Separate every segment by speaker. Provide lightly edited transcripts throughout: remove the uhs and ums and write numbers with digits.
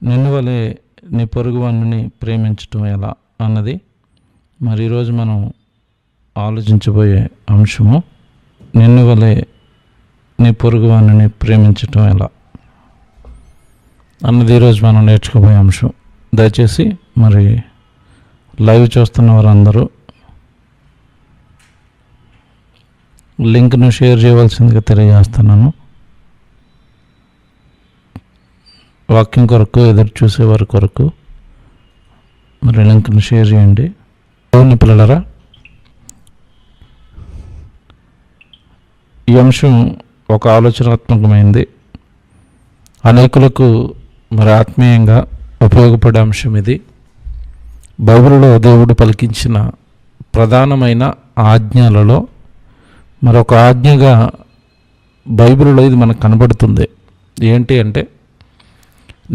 Speaker 1: నిన్ను వలె నీ పొరుగువాణ్ణి ప్రేమించటం ఎలా అన్నది మరి ఈరోజు మనం ఆలోచించబోయే అంశము. నిన్ను వలె నీ పొరుగువాణ్ణి ప్రేమించటం ఎలా అన్నది ఈరోజు మనం నేర్చుకోబోయే అంశం. దయచేసి మరి లైవ్ చూస్తున్న వారందరూ లింక్ను షేర్ చేయవలసిందిగా తెలియజేస్తున్నాను. వాక్యం కొరకు ఎదురు చూసేవారి కొరకు మరి లింక్ను షేర్ చేయండి. దేవుని పిల్లలారా, ఈ అంశం ఒక ఆలోచనాత్మకమైంది, అనేకులకు మరి ఆత్మీయంగా ఉపయోగపడే అంశం ఇది. బైబిల్లో దేవుడు పలికించిన ప్రధానమైన ఆజ్ఞలలో మరొక ఆజ్ఞగా బైబిల్లో ఇది మనకు కనబడుతుంది. ఏంటి అంటే,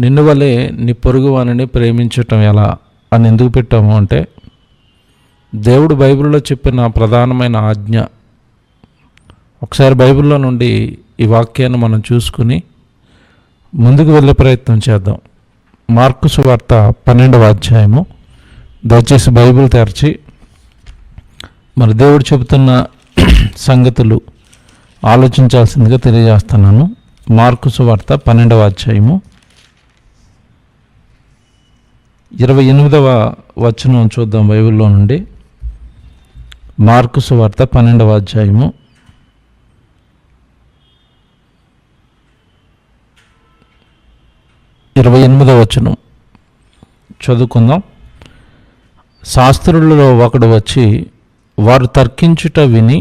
Speaker 1: నిన్ను వలె నీ పొరుగువానిని ప్రేమించటం ఎలా అని ఎందుకు పెట్టాము అంటే, దేవుడు బైబిల్లో చెప్పిన ప్రధానమైన ఆజ్ఞ. ఒకసారి బైబిల్లో నుండి ఈ వాక్యాన్ని మనం చూసుకుని ముందుకు వెళ్ళే ప్రయత్నం చేద్దాం. మార్కు సువార్త 12వ అధ్యాయము. దయచేసి బైబిల్ తెరచి మరి దేవుడు చెబుతున్న సంగతులు ఆలోచించాల్సిందిగా తెలియజేస్తున్నాను. మార్కు సువార్త 12వ అధ్యాయము 28వ వచనం చూద్దాం. బైబిల్లో నుండి మార్కు సువార్త 12వ అధ్యాయము 28వ వచనం చదువుకుందాం. శాస్త్రులలో ఒకడు వచ్చి వారు తర్కించుట విని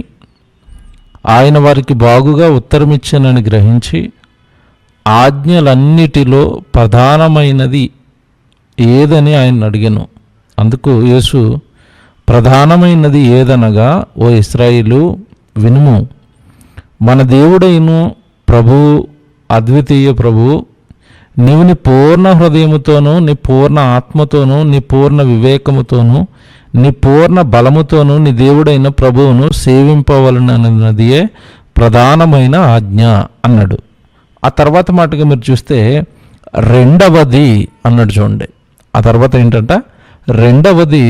Speaker 1: ఆయన వారికి బాగుగా ఉత్తరమిచ్చానని గ్రహించి, ఆజ్ఞలన్నిటిలో ప్రధానమైనది ఏదని ఆయన అడిగాను. అందుకు యేసు, ప్రధానమైనది ఏదనగా, ఓ ఇశ్రాయేలు వినుము, మన దేవుడైన ప్రభువు, అద్వితీయ ప్రభువు, నీవు నీ పూర్ణ హృదయముతోనూ, నీ పూర్ణ ఆత్మతోనూ, నీ పూర్ణ వివేకముతోనూ, నీ పూర్ణ బలముతోనూ నీ దేవుడైన ప్రభువును సేవింపవలనన్నదియే ప్రధానమైన ఆజ్ఞ అన్నాడు. ఆ తర్వాత మాటగా మీరు చూస్తే రెండవది అన్నాడు. చూడండి, ఆ తర్వాత ఏంటంట, రెండవది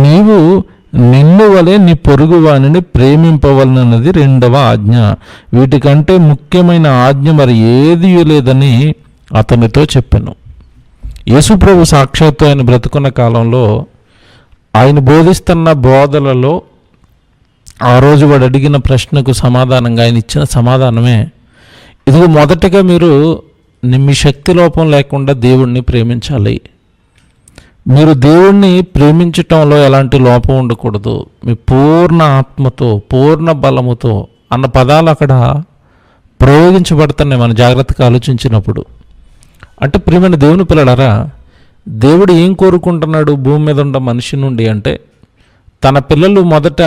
Speaker 1: నీవు నిన్ను వలె నీ పొరుగువానిని ప్రేమింపవలనన్నది రెండవ ఆజ్ఞ. వీటికంటే ముఖ్యమైన ఆజ్ఞ మరి ఏది లేదని అతనితో చెప్పాను. యేసుప్రభు సాక్షాత్తు ఆయన బ్రతుకున్న కాలంలో ఆయన బోధిస్తున్న బోధలలో ఆ రోజు వాడు అడిగిన ప్రశ్నకు సమాధానంగా ఆయన ఇచ్చిన సమాధానమే, ఇదిగో మొదటగా మీరు మీ శక్తి లోపం లేకుండా దేవుణ్ణి ప్రేమించాలి. మీరు దేవుణ్ణి ప్రేమించటంలో ఎలాంటి లోపం ఉండకూడదు. మీ పూర్ణ ఆత్మతో, పూర్ణ బలముతో అన్న పదాలు అక్కడ ప్రయోగించబడుతున్నాయి. మనం జాగ్రత్తగా ఆలోచించినప్పుడు అంటే, ప్రియమైన దేవుని పిల్లలారా, దేవుడు ఏం కోరుకుంటున్నాడు భూమి మీద ఉన్న మనిషి నుండి అంటే, తన పిల్లలు మొదట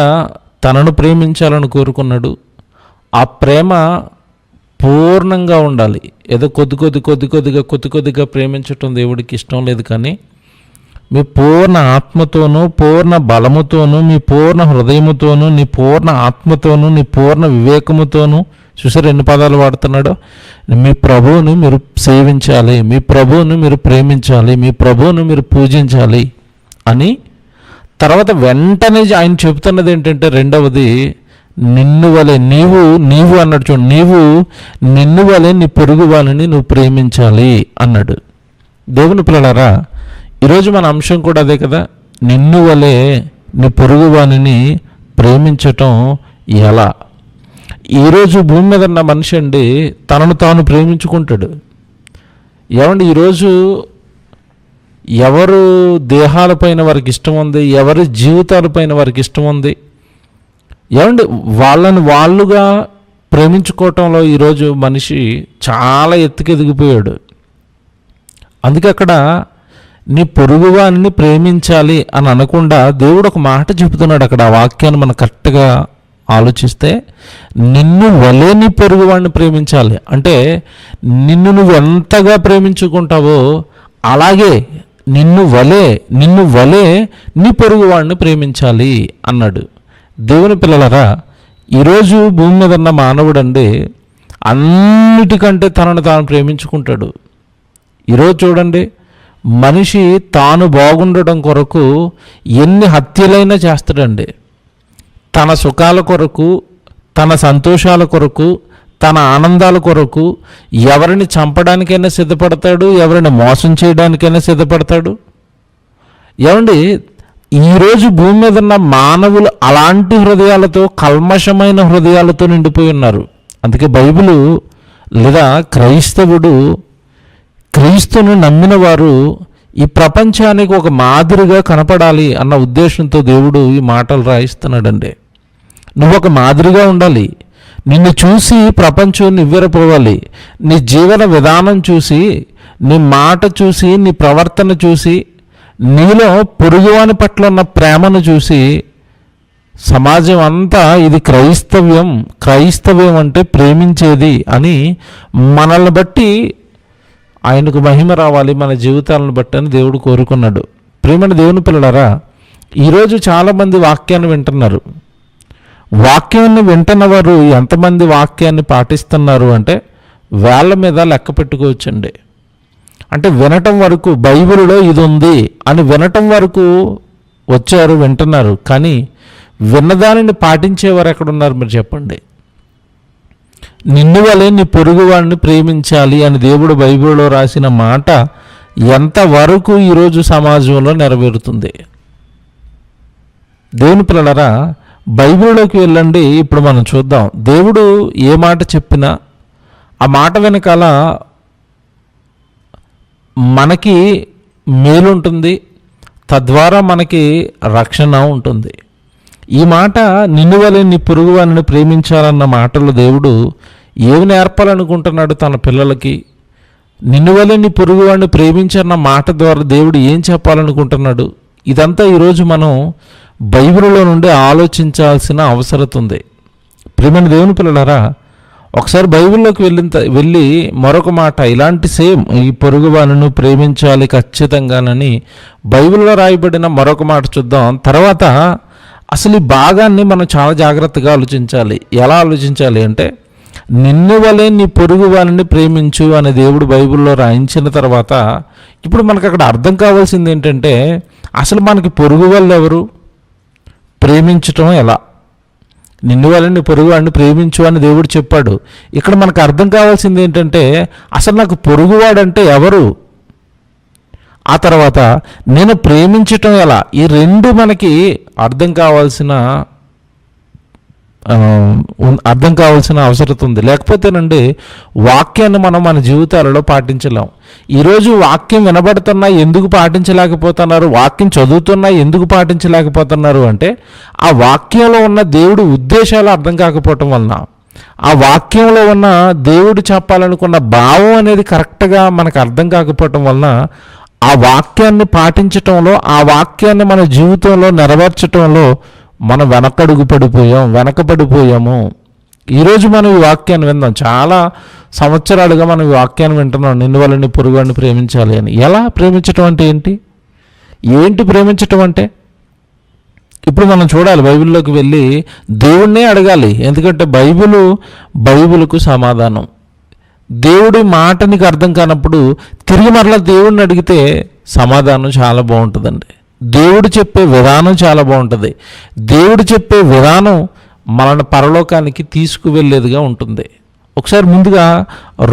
Speaker 1: తనను ప్రేమించాలని కోరుకున్నాడు. ఆ ప్రేమ పూర్ణంగా ఉండాలి. ఏదో కొద్దిగా ప్రేమించటం దేవుడికి ఇష్టం లేదు. కానీ మీ పూర్ణ ఆత్మతోనూ, పూర్ణ బలముతోనూ, మీ పూర్ణ హృదయముతోనూ, నీ పూర్ణ ఆత్మతోనూ, నీ పూర్ణ వివేకముతోనూ, చూసారు ఎన్ని పదాలు వాడుతున్నాడో, మీ ప్రభువును మీరు సేవించాలి, మీ ప్రభువును మీరు ప్రేమించాలి, మీ ప్రభువును మీరు పూజించాలి అని. తర్వాత వెంటనే ఆయన చెబుతున్నది ఏంటంటే, రెండవది నిన్ను వలె నీవు అన్నాడు. చూడండి, నీవు నిన్ను వలె నీ పొరుగు వాళ్ళని నువ్వు ప్రేమించాలి అన్నాడు. దేవుని పిల్లలారా, ఈరోజు మన అంశం కూడా అదే కదా. నిన్ను వలె నీ పొరుగు వానిని ప్రేమించటం ఎలా? ఈరోజు భూమి మీద ఉన్న మనిషి అండి తనను తాను ప్రేమించుకుంటాడు. ఏమండి, ఈరోజు ఎవరు దేహాలపైన వారికి ఇష్టం ఉంది, ఎవరి జీవితాలపైన వారికి ఇష్టం ఉంది, ఏమండి వాళ్ళని వాళ్ళుగా ప్రేమించుకోవటంలో ఈరోజు మనిషి చాలా ఎత్తుకెదిగిపోయాడు. అందుకే అక్కడ నీ పొరుగువానిని ప్రేమించాలి అని అనకుండా దేవుడు ఒక మాట చెబుతున్నాడు అక్కడ. ఆ వాక్యాన్ని మనం కరెక్ట్గా ఆలోచిస్తే, నిన్ను వలె నీ పొరుగువాడిని ప్రేమించాలి అంటే, నిన్ను నువ్వు ఎంతగా ప్రేమించుకుంటావో అలాగే నిన్ను వలె నీ పొరుగువాడిని ప్రేమించాలి అన్నాడు. దేవుని పిల్లలారా, ఈరోజు భూమి మీద ఉన్న మానవుడు అండి అన్నిటికంటే తనను తాను ప్రేమించుకుంటాడు. ఈరోజు చూడండి, మనిషి తాను బాగుండడం కొరకు ఎన్ని హత్యలైనా చేస్తాడండి. తన సుఖాల కొరకు, తన సంతోషాల కొరకు, తన ఆనందాల కొరకు ఎవరిని చంపడానికైనా సిద్ధపడతాడు, ఎవరిని మోసం చేయడానికైనా సిద్ధపడతాడు. ఏమండి, ఈరోజు భూమి మీద ఉన్న మానవులు అలాంటి హృదయాలతో, కల్మషమైన హృదయాలతో నిండిపోయి ఉన్నారు. అందుకే బైబిలు లేదా క్రైస్తవుడు, క్రీస్తును నమ్మిన వారు ఈ ప్రపంచానికి ఒక మాదిరిగా కనపడాలి అన్న ఉద్దేశంతో దేవుడు ఈ మాటలు రాయిస్తున్నాడండి. నువ్వు ఒక మాదిరిగా ఉండాలి. నిన్ను చూసి ప్రపంచం నివ్వెరపోవాలి. నీ జీవన విధానం చూసి, నీ మాట చూసి, నీ ప్రవర్తన చూసి, నీలో పొరుగువాని పట్ల ఉన్న ప్రేమను చూసి సమాజం అంతా ఇది క్రైస్తవ్యం అంటే ప్రేమించేది అని మనల్ని బట్టి ఆయనకు మహిమ రావాలి, మన జీవితాలను బట్టి అని దేవుడు కోరుకున్నాడు. ప్రియమైన దేవుని పిల్లలారా, ఈరోజు చాలామంది వాక్యాన్ని వింటున్నారు. వాక్యాన్ని వింటున్న వారు ఎంతమంది వాక్యాన్ని పాటిస్తున్నారు అంటే వేళ్ళ మీద లెక్క పెట్టుకోవచ్చండి. అంటే వినటం వరకు, బైబిల్లో ఇది ఉంది అని వినటం వరకు వచ్చారు, వింటున్నారు. కానీ విన్నదానిని పాటించేవారు ఎక్కడున్నారు మీరు చెప్పండి? నిన్ను వలె నీ పొరుగువాడిని ప్రేమించాలి అని దేవుడు బైబిల్లో రాసిన మాట ఎంతవరకు ఈరోజు సమాజంలో నెరవేరుతుంది? దేవుని పిల్లలారా, బైబిల్లోకి వెళ్ళండి. ఇప్పుడు మనం చూద్దాం, దేవుడు ఏ మాట చెప్పినా ఆ మాట వెనకాల మనకి మేలుంటుంది, తద్వారా మనకి రక్షణ ఉంటుంది. ఈ మాట నిన్ను వలె నీ పొరుగువారిని ప్రేమించాలన్న మాటలు దేవుడు ఏమి నేర్పాలనుకుంటున్నాడు తన పిల్లలకి? నిన్ను వలె నీ పొరుగువాడిని ప్రేమించన్న మాట ద్వారా దేవుడు ఏం చెప్పాలనుకుంటున్నాడు? ఇదంతా ఈరోజు మనం బైబిల్లో నుండి ఆలోచించాల్సిన అవసరం ఉంది. ప్రియమైన దేవుని పిల్లలారా, ఒకసారి బైబిల్లోకి వెళ్ళి మరొక మాట ఇలాంటి సేమ్, ఈ పొరుగువారిని ప్రేమించాలి ఖచ్చితంగానని బైబిల్లో రాయబడిన మరొక మాట చూద్దాం. తర్వాత అసలు ఈ భాగాన్ని మనం చాలా జాగ్రత్తగా ఆలోచించాలి. ఎలా ఆలోచించాలి అంటే, నిన్ను వలె నీ పొరుగువారిని ప్రేమించు అని దేవుడు బైబిల్లో రాయించిన తర్వాత ఇప్పుడు మనకు అక్కడ అర్థం కావాల్సింది ఏంటంటే, అసలు మనకి పొరుగు వాళ్ళు ఎవరు, ప్రేమించటం ఎలా? నిన్ను వలె నీ పొరుగువాడిని ప్రేమించు అని దేవుడు చెప్పాడు. ఇక్కడ మనకు అర్థం కావాల్సింది ఏంటంటే, అసలు నాకు పొరుగువాడంటే ఎవరు, ఆ తర్వాత నేను ప్రేమించటం ఎలా? ఈ రెండు మనకి అర్థం కావాల్సిన అవసరం ఉంది. లేకపోతేనండి వాక్యాన్ని మనం మన జీవితాలలో పాటించలేం. ఈరోజు వాక్యం వినబడుతున్నా ఎందుకు పాటించలేకపోతున్నారు, వాక్యం చదువుతున్నా ఎందుకు పాటించలేకపోతున్నారు అంటే, ఆ వాక్యంలో ఉన్న దేవుడి ఉద్దేశాలు అర్థం కాకపోవటం వలన, ఆ వాక్యంలో ఉన్న దేవుడు చెప్పాలనుకున్న భావం అనేది కరెక్ట్గా మనకు అర్థం కాకపోవటం వలన ఆ వాక్యాన్ని పాటించటంలో, ఆ వాక్యాన్ని మన జీవితంలో నెరవేర్చటంలో మనం వెనకబడిపోయాము. ఈరోజు మనం ఈ వాక్యాన్ని విందాం. చాలా సంవత్సరాలుగా మనం ఈ వాక్యాన్ని వింటున్నాం, నిన్ను వలె నీ పొరుగువాడిని ప్రేమించాలి అని. ఎలా ప్రేమించటం అంటే ఏంటి ప్రేమించటం అంటే? ఇప్పుడు మనం చూడాలి, బైబిల్లోకి వెళ్ళి దేవుణ్ణే అడగాలి. ఎందుకంటే బైబిలుకు సమాధానం. దేవుడి మాట నీకు అర్థం కానప్పుడు తిరిగి మరలా దేవుడిని అడిగితే సమాధానం చాలా బాగుంటుందండి. దేవుడు చెప్పే విధానం చాలా బాగుంటుంది. దేవుడు చెప్పే విధానం మనల్ని పరలోకానికి తీసుకువెళ్ళేదిగా ఉంటుంది. ఒకసారి ముందుగా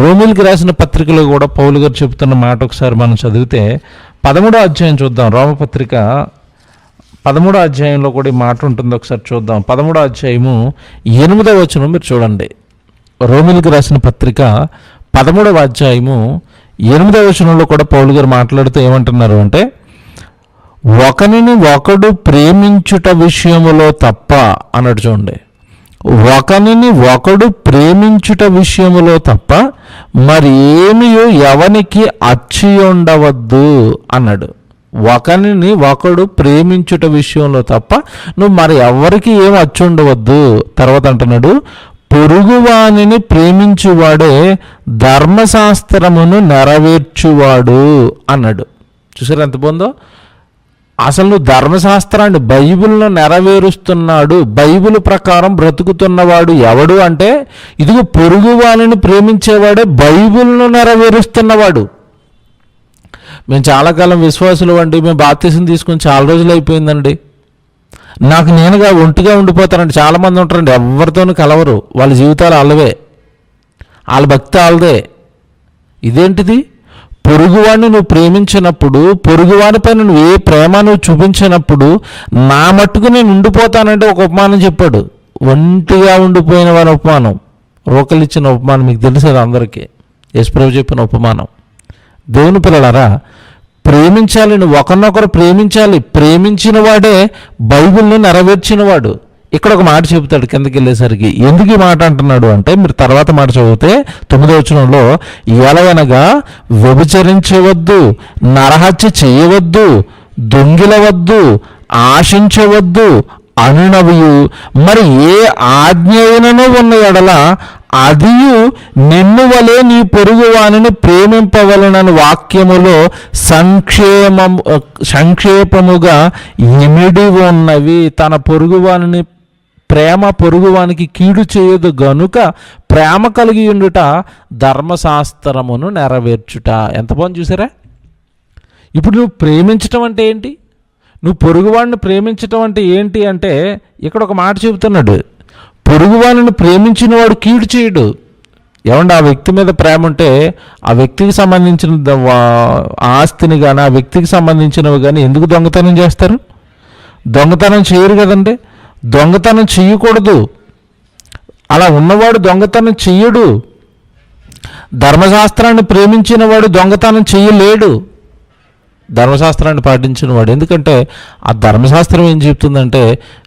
Speaker 1: రోమిలికి రాసిన పత్రికలో కూడా పౌలు గారు చెబుతున్న మాట ఒకసారి మనం చదివితే 13వ అధ్యాయం చూద్దాం. రోమపత్రిక 13వ అధ్యాయంలో కూడా ఈ మాట ఉంటుంది, ఒకసారి చూద్దాం. 13వ అధ్యాయము 8వ వచనం మీరు చూడండి. రోమిలికి రాసిన పత్రిక 13వ అధ్యాయము 8వ వచనంలో కూడా పౌలు గారు మాట్లాడుతూ ఏమంటున్నారు అంటే, ఒకనిని ఒకడు ప్రేమించుట విషయములో తప్ప అన్నాడు. చూడండి, ఒకనిని ఒకడు ప్రేమించుట విషయములో తప్ప మరి ఏమియో ఎవనికి అచ్చి ఉండవద్దు అన్నాడు. ఒకనిని ఒకడు ప్రేమించుట విషయంలో తప్ప నువ్వు మరి ఎవరికి ఏమి అచ్చి ఉండవద్దు. తర్వాత అంటున్నాడు, పొరుగువానిని ప్రేమించువాడే ధర్మశాస్త్రమును నెరవేర్చువాడు అన్నాడు. చూసారు ఎంత బాగుందో? అసలు నువ్వు ధర్మశాస్త్రాన్ని, బైబిల్ను నెరవేరుస్తున్నాడు, బైబిల్ ప్రకారం బ్రతుకుతున్నవాడు ఎవడు అంటే, ఇదిగో పొరుగువానిని ప్రేమించేవాడే బైబిల్ను నెరవేరుస్తున్నవాడు. మేము చాలా కాలం విశ్వాసులు అండి, మేము బాప్తీసం తీసుకుని చాలా రోజులు అయిపోయిందండి, నాకు నేనుగా ఒంటిగా ఉండిపోతానండి. చాలామంది ఉంటారండి, ఎవరితోనూ కలవరు, వాళ్ళ జీవితాలు వాళ్ళవే, వాళ్ళ భక్తి వాళ్ళదే. ఇదేంటిది? పొరుగువాడిని నువ్వు ప్రేమించినప్పుడు, పొరుగువాడిపై నువ్వు ఏ ప్రేమ నువ్వు చూపించినప్పుడు నా మట్టుకు నేను ఉండిపోతానంటే ఒక ఉపమానం చెప్పాడు. ఒంటిగా ఉండిపోయిన వారి ఉపమానం, రోకలిచ్చిన ఉపమానం మీకు తెలుసు అందరికీ, యేసుప్రభు చెప్పిన ఉపమానం. దేవుని పిల్లలారా, ప్రేమించాలి, నువ్వు ఒకరినొకరు ప్రేమించాలి. ప్రేమించిన వాడే బైబిల్ని నెరవేర్చినవాడు. ఇక్కడ ఒక మాట చెబుతాడు కిందకి వెళ్ళేసరికి. ఎందుకు ఈ మాట అంటున్నాడు అంటే, మీరు తర్వాత మాట చదివితే 9వ వచనంలో, ఎలవనగా వ్యభిచరించవద్దు, నరహత్య చేయవద్దు, దొంగిలవద్దు, ఆశించవద్దు అనునవియు మరి ఏ ఆజ్ఞ అయినను ఉన్న ఎడల అదియు నిన్ను వలె నీ పొరుగు వానిని ప్రేమింపవలనని వాక్యములో సంక్షేపముగా ఇమిడి ఉన్నవి. తన పొరుగువానిని ప్రేమ పొరుగువానికి కీడు చేయదు గనుక ప్రేమ కలిగి ఉండుట ధర్మశాస్త్రమును నెరవేర్చుట. ఎంత బాగుంది చూసారా? ఇప్పుడు నువ్వు ప్రేమించటం అంటే ఏంటి? నువ్వు పొరుగువాడిని ప్రేమించటం అంటే ఏంటి అంటే, ఇక్కడ ఒక మాట చెబుతున్నాడు, పొరుగువాడిని ప్రేమించిన వాడు కీడు చేయడు. ఏమంటే ఆ వ్యక్తి మీద ప్రేమ ఉంటే ఆ వ్యక్తికి సంబంధించిన ఆస్తిని కానీ, ఆ వ్యక్తికి సంబంధించినవి కానీ ఎందుకు దొంగతనం చేస్తారు? దొంగతనం చేయరు కదండి. దొంగతనం చెయ్యకూడదు. అలా ఉన్నవాడు దొంగతనం చెయ్యడు. ధర్మశాస్త్రాన్ని ప్రేమించిన వాడు దొంగతనం చెయ్యలేడు, ధర్మశాస్త్రాన్ని పాటించిన వాడు. ఎందుకంటే ఆ ధర్మశాస్త్రం ఏం చెప్తుందంటే,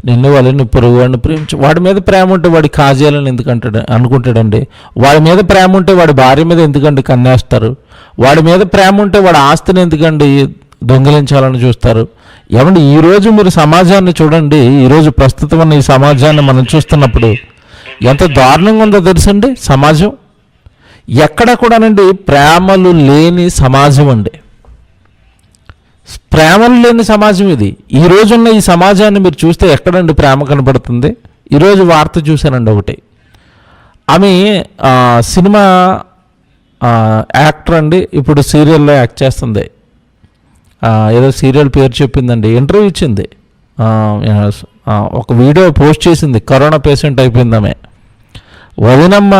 Speaker 1: నిన్ను వాళ్ళని పొరుగు వాడిని ప్రేమించు. వాడి మీద ప్రేమ ఉంటే వాడి కాజేయాలని ఎందుకంటాడు అనుకుంటాడండి. వాడి మీద ప్రేమ ఉంటే వాడి భార్య మీద ఎందుకండి కన్నేస్తారు. వాడి మీద ప్రేమ ఉంటే వాడి ఆస్తిని ఎందుకండి దొంగిలించాలని చూస్తారు. ఏమండి, ఈరోజు మీరు సమాజాన్ని చూడండి. ఈరోజు ప్రస్తుతం ఉన్న ఈ సమాజాన్ని మనం చూస్తున్నప్పుడు ఎంత దారుణంగా ఉందో తెలుసండి. సమాజం ఎక్కడ కూడానండి ప్రేమలు లేని సమాజం అండి. ప్రేమలు లేని సమాజం ఇది. ఈ రోజున్న ఈ సమాజాన్ని మీరు చూస్తే ఎక్కడండి ప్రేమ కనబడుతుంది? ఈరోజు వార్త చూశానండి ఒకటి. ఆమె సినిమా యాక్టర్ అండి, ఇప్పుడు సీరియల్లో యాక్ట్ చేస్తుంది. ఏదో సీరియల్ పేరు చెప్పిందండి, ఇంటర్వ్యూ ఇచ్చింది, ఒక వీడియో పోస్ట్ చేసింది. కరోనా పేషెంట్ అయిపోయింది ఆమె. వదినమ్మ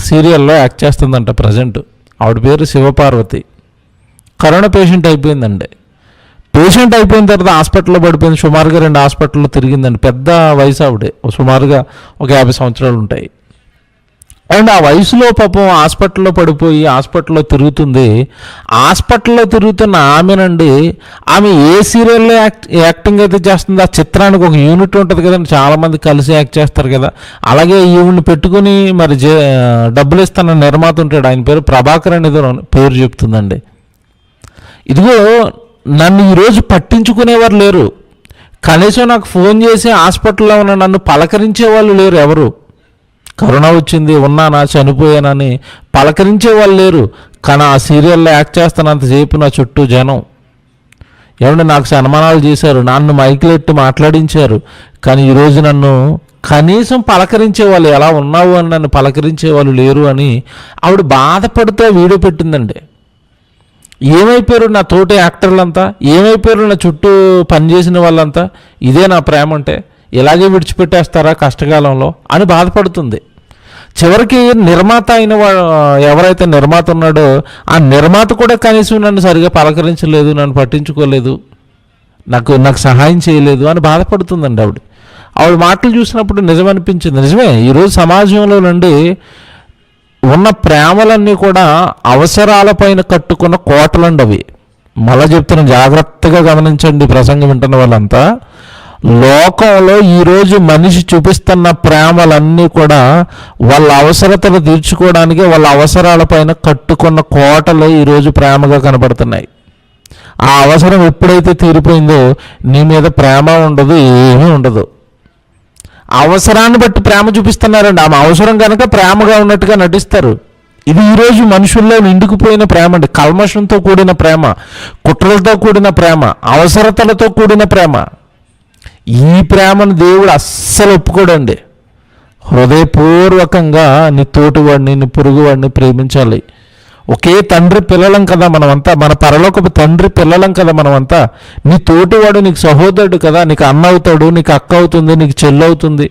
Speaker 1: సీరియల్లో యాక్ట్ చేస్తుందంట ప్రజెంట్. ఆవిడ పేరు శివపార్వతి. కరోనా పేషెంట్ అయిపోయిందండి. పేషెంట్ అయిపోయిన తర్వాత హాస్పిటల్లో పడిపోయింది. సుమారుగా 2 హాస్పిటల్లో తిరిగిందండి. పెద్ద వయసు ఆవిడ, సుమారుగా ఒక 50 సంవత్సరాలు ఉంటాయి. అండ్ ఆ వయసులో పాపం హాస్పిటల్లో పడిపోయి హాస్పిటల్లో తిరుగుతుంది. హాస్పిటల్లో తిరుగుతున్న ఆమెనండి, ఆమె ఏ సీరియల్లో యాక్టింగ్ అయితే చేస్తుందో ఆ చిత్రానికి ఒక యూనిట్ ఉంటుంది కదండి, చాలామంది కలిసి యాక్ట్ చేస్తారు కదా. అలాగే ఈవిని పెట్టుకుని మరి డబ్బులు ఇస్తున్న నిర్మాత ఉంటాడు, ఆయన పేరు ప్రభాకర్ అనేది పేరు చెప్తుందండి. ఇదిగో నన్ను ఈరోజు పట్టించుకునేవారు లేరు. కనీసం నాకు ఫోన్ చేసి హాస్పిటల్లో ఉన్న నన్ను పలకరించే వాళ్ళు లేరు. ఎవరు? కరోనా వచ్చింది, ఉన్నానా, చనిపోయానని పలకరించే వాళ్ళు లేరు. కానీ ఆ సీరియల్లో యాక్ట్ చేస్తానంతసేపు నా చుట్టూ జనం. ఏమంటే నాకు సన్మానాలు చేశారు, నన్ను మైకులెట్టి మాట్లాడించారు. కానీ ఈరోజు నన్ను కనీసం పలకరించే వాళ్ళు, ఎలా ఉన్నావు అని నన్ను పలకరించే వాళ్ళు లేరు అని ఆవిడ బాధపడుతూ వీడియో పెట్టిందండి. ఏమైపోయారు నా తోటి యాక్టర్లంతా? ఏమైపోయారు నా చుట్టూ పనిచేసిన వాళ్ళంతా? ఇదే నా ప్రేమ అంటే? ఇలాగే విడిచిపెట్టేస్తారా కష్టకాలంలో అని బాధపడుతుంది. చివరికి నిర్మాత అయిన ఎవరైతే నిర్మాత ఉన్నాడో ఆ నిర్మాత కూడా కనీసం నన్ను సరిగా పలకరించలేదు, నన్ను పట్టించుకోలేదు, నాకు సహాయం చేయలేదు అని బాధపడుతుందండి ఆవిడ మాటలు చూసినప్పుడు నిజమనిపించింది. నిజమే, ఈరోజు సమాజంలో నుండి ఉన్న ప్రేమలన్నీ కూడా అవసరాలపైన కట్టుకున్న కోటలండి అవి. మళ్ళా చెప్తున్నా, జాగ్రత్తగా గమనించండి ప్రసంగం వింటున్న వాళ్ళంతా. లోకంలో ఈరోజు మనిషి చూపిస్తున్న ప్రేమలన్నీ కూడా వాళ్ళ అవసరతలు తీర్చుకోవడానికి, వాళ్ళ అవసరాలపైన కట్టుకున్న కోటలు ఈరోజు ప్రేమగా కనబడుతున్నాయి. ఆ అవసరం ఎప్పుడైతే తీరిపోయిందో నీ మీద ప్రేమ ఉండదు, ఏమీ ఉండదు. అవసరాన్ని బట్టి ప్రేమ చూపిస్తున్నారండి. ఆమె అవసరం కనుక ప్రేమగా ఉన్నట్టుగా నటిస్తారు. ఇది ఈరోజు మనుషుల్లో నిండుకుపోయిన ప్రేమ అండి. కల్మషంతో కూడిన ప్రేమ, కుట్రలతో కూడిన ప్రేమ, అవసరతలతో కూడిన ప్రేమ. ఈ ప్రేమను దేవుడు అస్సలు ఒప్పుకోడండి. హృదయపూర్వకంగా నీ తోటివాడిని, నీ పొరుగువాడిని ప్రేమించాలి. ఒకే తండ్రి పిల్లలం కదా మనమంతా, మన పరలోకపు తండ్రి పిల్లలం కదా మనమంతా. నీ తోటివాడు నీకు సహోదరుడు కదా, నీకు అన్న అవుతాడు, నీకు అక్క అవుతుంది, నీకు చెల్లి అవుతుంది.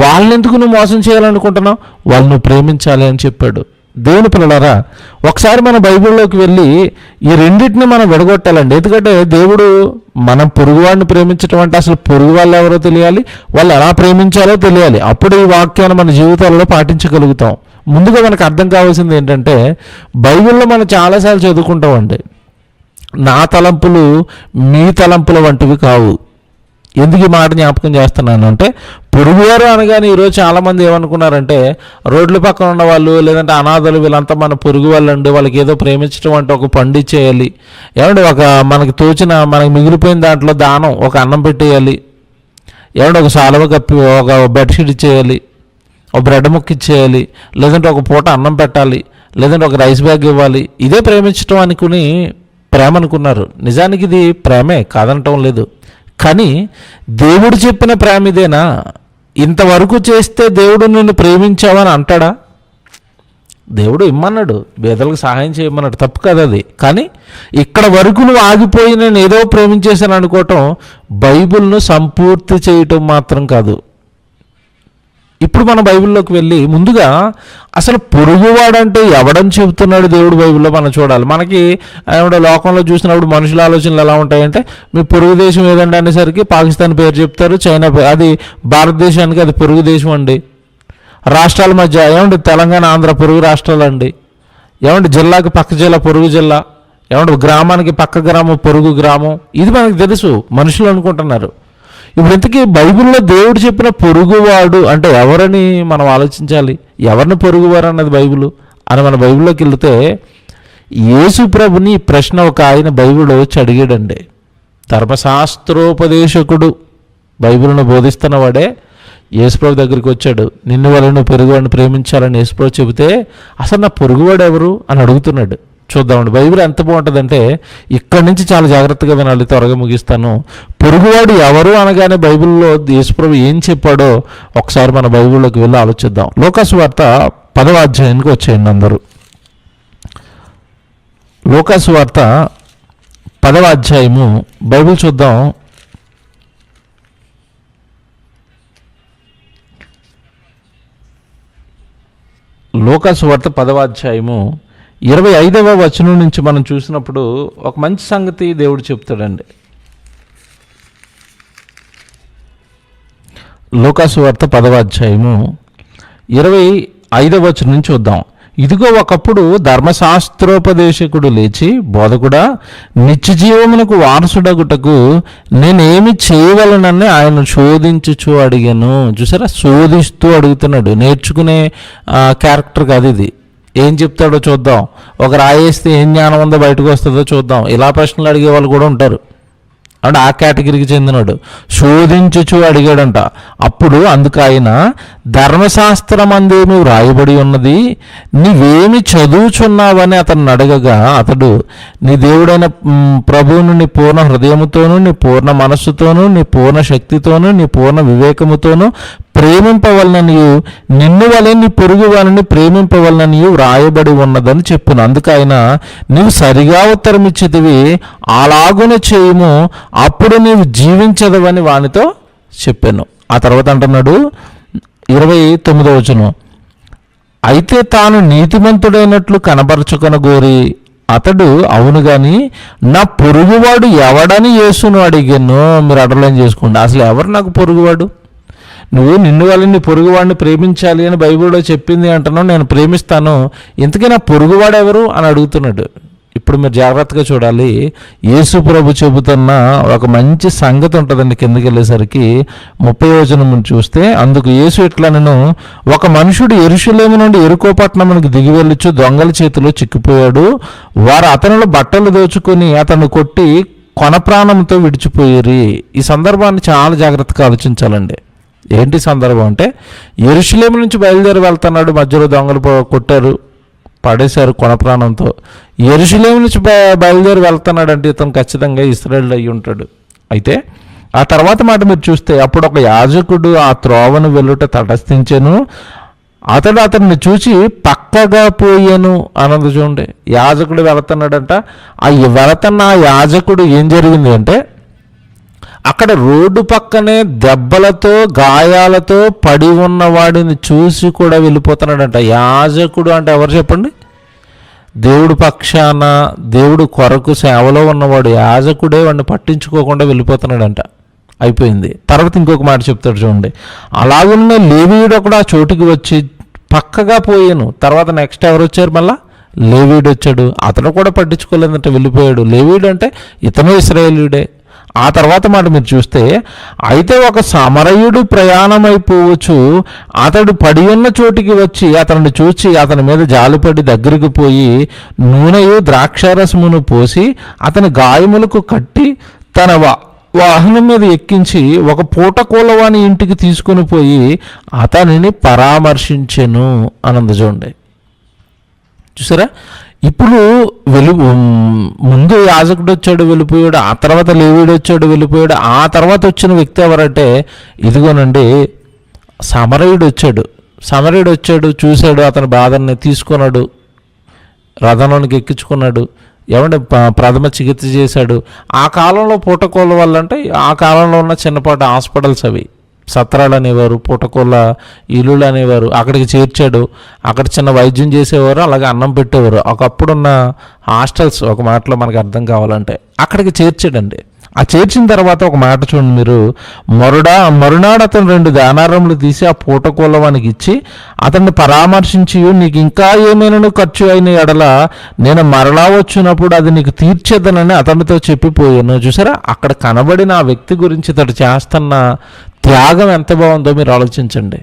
Speaker 1: వాళ్ళని ఎందుకు నువ్వు మోసం చేయాలనుకుంటున్నావు? వాళ్ళు నువ్వు ప్రేమించాలి అని చెప్పాడు. దేవుని పిల్లలారా, ఒకసారి మన బైబిల్లోకి వెళ్ళి ఈ రెండింటిని మనం విడగొట్టాలండి. ఎందుకంటే దేవుడు మనం పొరుగువాడిని ప్రేమించడం అంటే అసలు పొరుగు వాళ్ళు ఎవరో తెలియాలి, వాళ్ళు ఎలా ప్రేమించాలో తెలియాలి. అప్పుడు ఈ వాక్యాన్ని మన జీవితాల్లో పాటించగలుగుతాం. ముందుగా మనకు అర్థం కావాల్సింది ఏంటంటే, బైబిల్లో మనం చాలాసార్లు చదువుకుంటామండి, నా తలంపులు మీ తలంపుల వంటివి కావు. ఎందుకు ఈ మాట జ్ఞాపకం చేస్తున్నాను అంటే, పొరుగువారు అనగానే ఈరోజు చాలామంది ఏమనుకున్నారంటే, రోడ్ల పక్కన ఉన్న వాళ్ళు లేదంటే అనాథలు వీళ్ళంతా మన పొరుగు వాళ్ళు అండి, వాళ్ళకి ఏదో ప్రేమించడం అంటే ఒక పండు ఇచ్చేయాలి, ఏమంటే ఒక మనకి తోచిన మనకి మిగిలిపోయిన దాంట్లో దానం ఒక అన్నం పెట్టేయాలి, ఏమంటే ఒక సాలువ కప్పి ఒక బెడ్షీట్ ఇచ్చేయాలి, ఒక బ్రెడ్ ముక్క ఇచ్చేయాలి, లేదంటే ఒక పూట అన్నం పెట్టాలి, లేదంటే ఒక రైస్ బ్యాగ్ ఇవ్వాలి. ఇదే ప్రేమించడం అనుకుని ప్రేమ అనుకున్నారు. నిజానికి ఇది ప్రేమే, కాదనటం లేదు. కానీ దేవుడు చెప్పిన ప్రేమ ఇదేనా? ఇంతవరకు చేస్తే దేవుడు నిన్ను ప్రేమించావని అంటాడా? దేవుడు ఇమ్మన్నాడు, పేదలకు సహాయం చేయమన్నాడు, తప్పు కదా అది. కానీ ఇక్కడ వరకు నువ్వు ఆగిపోయి నేను ఏదో ప్రేమించేశాను అనుకోవటం బైబిల్ను సంపూర్తి చేయటం మాత్రం కాదు. ఇప్పుడు మన బైబిల్లోకి వెళ్ళి ముందుగా అసలు పొరుగువాడంటే ఎవడని చెబుతున్నాడు దేవుడు బైబిల్లో మనం చూడాలి. మనకి ఏమంటే లోకంలో చూసినప్పుడు మనుషుల ఆలోచనలు ఎలా ఉంటాయంటే, మీ పొరుగు దేశం ఏదండి అనేసరికి పాకిస్తాన్ పేరు చెప్తారు, చైనా పేరు. అది భారతదేశానికి అది పొరుగు దేశం అండి. రాష్ట్రాల మధ్య ఏమంటే తెలంగాణ ఆంధ్ర పొరుగు రాష్ట్రాలు అండి. ఏమంటే జిల్లాకి పక్క జిల్లా పొరుగు జిల్లా, ఏమంటే గ్రామానికి పక్క గ్రామం పొరుగు గ్రామం. ఇది మనకు తెలుసు, మనుషులు అనుకుంటున్నారు. ఇప్పుడు ఇంతకీ బైబిల్లో దేవుడు చెప్పిన పొరుగువాడు అంటే ఎవరని మనం ఆలోచించాలి. ఎవరిని పొరుగువారు అన్నది బైబిల్ అని మన బైబిల్లోకి వెళితే, యేసు ప్రభుని ఈ ప్రశ్న ఒక ఆయన బైబిల్లో వచ్చి అడిగాడండి. ధర్మశాస్త్రోపదేశకుడు, బైబిల్ను బోధిస్తున్నవాడే యేసుప్రభు దగ్గరికి వచ్చాడు. నిన్ను వల్ల నువ్వు పొరుగువాడిని ప్రేమించాలని యేసుప్రభు చెబితే, అసలు నా పొరుగువాడు ఎవరు అని అడుగుతున్నాడు. చూద్దామండి బైబిల్ ఎంత బాగుంటుందంటే, ఇక్కడి నుంచి చాలా జాగ్రత్తగా వినాలి, త్వరగా ముగిస్తాను. పొరుగువాడు ఎవరు అనగానే బైబిల్లో యేసుప్రభు ఏం చెప్పాడో ఒకసారి మన బైబిల్లోకి వెళ్ళి ఆలోచిద్దాం. లూకాసు వార్త 10వ అధ్యాయానికి వచ్చేయండి అందరూ. లూకాసు వార్త 10వ అధ్యాయము బైబిల్ చూద్దాం. లూకాసు వార్త 10వ అధ్యాయము 25వ వచనం నుంచి మనం చూసినప్పుడు ఒక మంచి సంగతి దేవుడు చెప్తాడండి. లూకాసు వార్త 10వ అధ్యాయము 25వ వచనం నుంచి చూద్దాం. ఇదిగో ఒకప్పుడు ధర్మశాస్త్రోపదేశకుడు లేచి, బోధకుడా, నిత్య జీవమునకు వారసుడగుటకు నేనేమి చేయవలనని ఆయన శోధించుచు అడిగాను. చూసారా, శోధిస్తూ అడుగుతున్నాడు. నేర్చుకునే క్యారెక్టర్ కాదు ఇది. ఏం చెప్తాడో చూద్దాం. ఒక రాయేస్తే ఏం జ్ఞానం ఉందో బయటకు వస్తుందో చూద్దాం. ఇలా ప్రశ్నలు అడిగే వాళ్ళు కూడా ఉంటారు. అంటే ఆ కేటగిరీకి చెందినాడు. శోధించుచు అడిగాడంట. అప్పుడు అందుకు ఆయన, ధర్మశాస్త్రం అందేమి వ్రాయబడి ఉన్నది, నీవేమి చదువుచున్నావని అతన్ని అడగగా, అతడు, నీ దేవుడైన ప్రభువును నీ పూర్ణ హృదయముతోనూ, నీ పూర్ణ మనస్సుతోనూ, నీ పూర్ణ శక్తితోనూ, నీ పూర్ణ వివేకముతోనూ ప్రేమింపవలననియు, నిన్ను వలె నీ పొరుగు వారిని ప్రేమింపవలననియు వ్రాయబడి ఉన్నదని చెప్పును. అందుకైన నీవు సరిగా ఉత్తరం ఇచ్చితివి, అలాగునే చేయుము, అప్పుడు నీవు జీవించదవని వానితో చెప్పాను. ఆ తర్వాత అంటున్నాడు 29వ వచనం, అయితే తాను నీతిమంతుడైనట్లు కనబరచుకొనగోరి అతడు, అవును గాని నా పొరుగువాడు ఎవడని యేసును అడిగాను. మీరు అండర్లైన్ చేసుకోండి. అసలు ఎవరు నాకు పొరుగువాడు? నువ్వు నిన్ను వల్ల నీ పొరుగువాడిని ప్రేమించాలి అని బైబిల్లో చెప్పింది అంటున్నావు, నేను ప్రేమిస్తాను, ఇంతకీ నా పొరుగువాడు ఎవరు అని అడుగుతున్నాడు. ఇప్పుడు మీరు జాగ్రత్తగా చూడాలి. యేసు ప్రభు చెబుతున్న ఒక మంచి సంగతి ఉంటుందండి. కిందకి వెళ్ళేసరికి 30వ వచనం చూస్తే, అందుకు యేసు ఇట్లా, నేను ఒక మనుషుడు యెరూషలేము నుండి యెరికో పట్టణమునకు దిగి వెళ్ళొచ్చు దొంగల చేతిలో చిక్కిపోయాడు. వారు అతనిలో బట్టలు దోచుకొని అతను కొట్టి కొన ప్రాణంతో విడిచిపోయారు. ఈ సందర్భాన్ని చాలా జాగ్రత్తగా ఆలోచించాలండి. ఏంటి సందర్భం అంటే, యెరూషలేము నుంచి బయలుదేరి వెళ్తున్నాడు, మధ్యలో దొంగలు కొట్టారు, పడేశారు కొన ప్రాణంతో. యెరూషలేము నుంచి బయలుదేరి వెళ్తున్నాడంటే ఇతను ఖచ్చితంగా ఇశ్రాయేలు అయి ఉంటాడు. అయితే ఆ తర్వాత మాట మీరు చూస్తే, అప్పుడు ఒక యాజకుడు ఆ త్రోవను వెళ్ళుట తటస్థించెను. అతడు అతన్ని చూసి పక్కగా పోయాను అన్నది చూడండి. యాజకుడు వెళుతున్నాడంట. ఆ వెళుతున్న ఆ యాజకుడు ఏం జరిగింది అంటే, అక్కడ రోడ్డు పక్కనే దెబ్బలతో గాయాలతో పడి ఉన్న వాడిని చూసి కూడా వెళ్ళిపోతున్నాడంట. యాజకుడు అంటే ఎవరు చెప్పండి? దేవుడు పక్షాన దేవుడు కొరకు సేవలో ఉన్నవాడు యాజకుడే వాడిని పట్టించుకోకుండా వెళ్ళిపోతున్నాడంట. అయిపోయింది. తర్వాత ఇంకొక మాట చెప్తాడు చూడండి. అలాగున్న లేవీయుడు కూడా ఆ చోటుకి వచ్చి పక్కగా పోయాను. తర్వాత నెక్స్ట్ ఎవరు వచ్చారు? మళ్ళా లేవీయుడు వచ్చాడు. అతను కూడా పట్టించుకోలేదంటే వెళ్ళిపోయాడు. లేవీయుడు అంటే ఇతను ఇశ్రాయేలీయుడే. ఆ తర్వాత మాట మీరు చూస్తే, అయితే ఒక సమరయుడు ప్రయాణమైపోవచ్చు, అతడు పడి ఉన్న చోటికి వచ్చి అతన్ని చూచి అతని మీద జాలిపడి దగ్గరికి పోయి నూనెయు ద్రాక్షారసమును పోసి అతని గాయములకు కట్టి తన వాహనం మీద ఎక్కించి ఒక పూటకూలవాని ఇంటికి తీసుకుని పోయి అతనిని పరామర్శించెను అనంద చూడండి. చూసారా? ఇప్పుడు ముందు యాజకుడు వచ్చాడు, వెళ్ళిపోయాడు. ఆ తర్వాత లేవీయుడు వచ్చాడు, వెళ్ళిపోయాడు. ఆ తర్వాత వచ్చిన వ్యక్తి ఎవరంటే, ఇదిగోనండి సమరయుడు వచ్చాడు. సమరయుడు వచ్చాడు, చూశాడు, అతని బాధని తీసుకున్నాడు, రథంలోనికి ఎక్కించుకున్నాడు, ఏమంటే ప్రథమ చికిత్స చేశాడు. ఆ కాలంలో పూటకోళ్ళ వల్ల అంటే ఆ కాలంలో ఉన్న చిన్నపాటి హాస్పిటల్స్ అవి, సత్రాలు అనేవారు, పూటకోళ్ళ ఇల్లులు అనేవారు. అక్కడికి చేర్చాడు. అక్కడ చిన్న వైద్యం చేసేవారు, అలాగే అన్నం పెట్టేవారు. ఒకప్పుడున్న హాస్టల్స్, ఒక మాటలో మనకు అర్థం కావాలంటే అక్కడికి చేర్చాడండి. ఆ చేర్చిన తర్వాత ఒక మాట చూడండి మీరు, మరునాడు అతను 2 దానారములు తీసి ఆ పూటకోళ్ళవానికి ఇచ్చి అతన్ని పరామర్శించి, నీకు ఇంకా ఏమైనా ఖర్చు అయిన ఎడల నేను మరలా వచ్చినప్పుడు అది నీకు తీర్చేదనని అతనితో చెప్పిపోయాను. చూసారా? అక్కడ కనబడిన ఆ వ్యక్తి గురించి ఇతడు చేస్తున్న త్యాగం ఎంత బాగుందో మీరు ఆలోచించండి.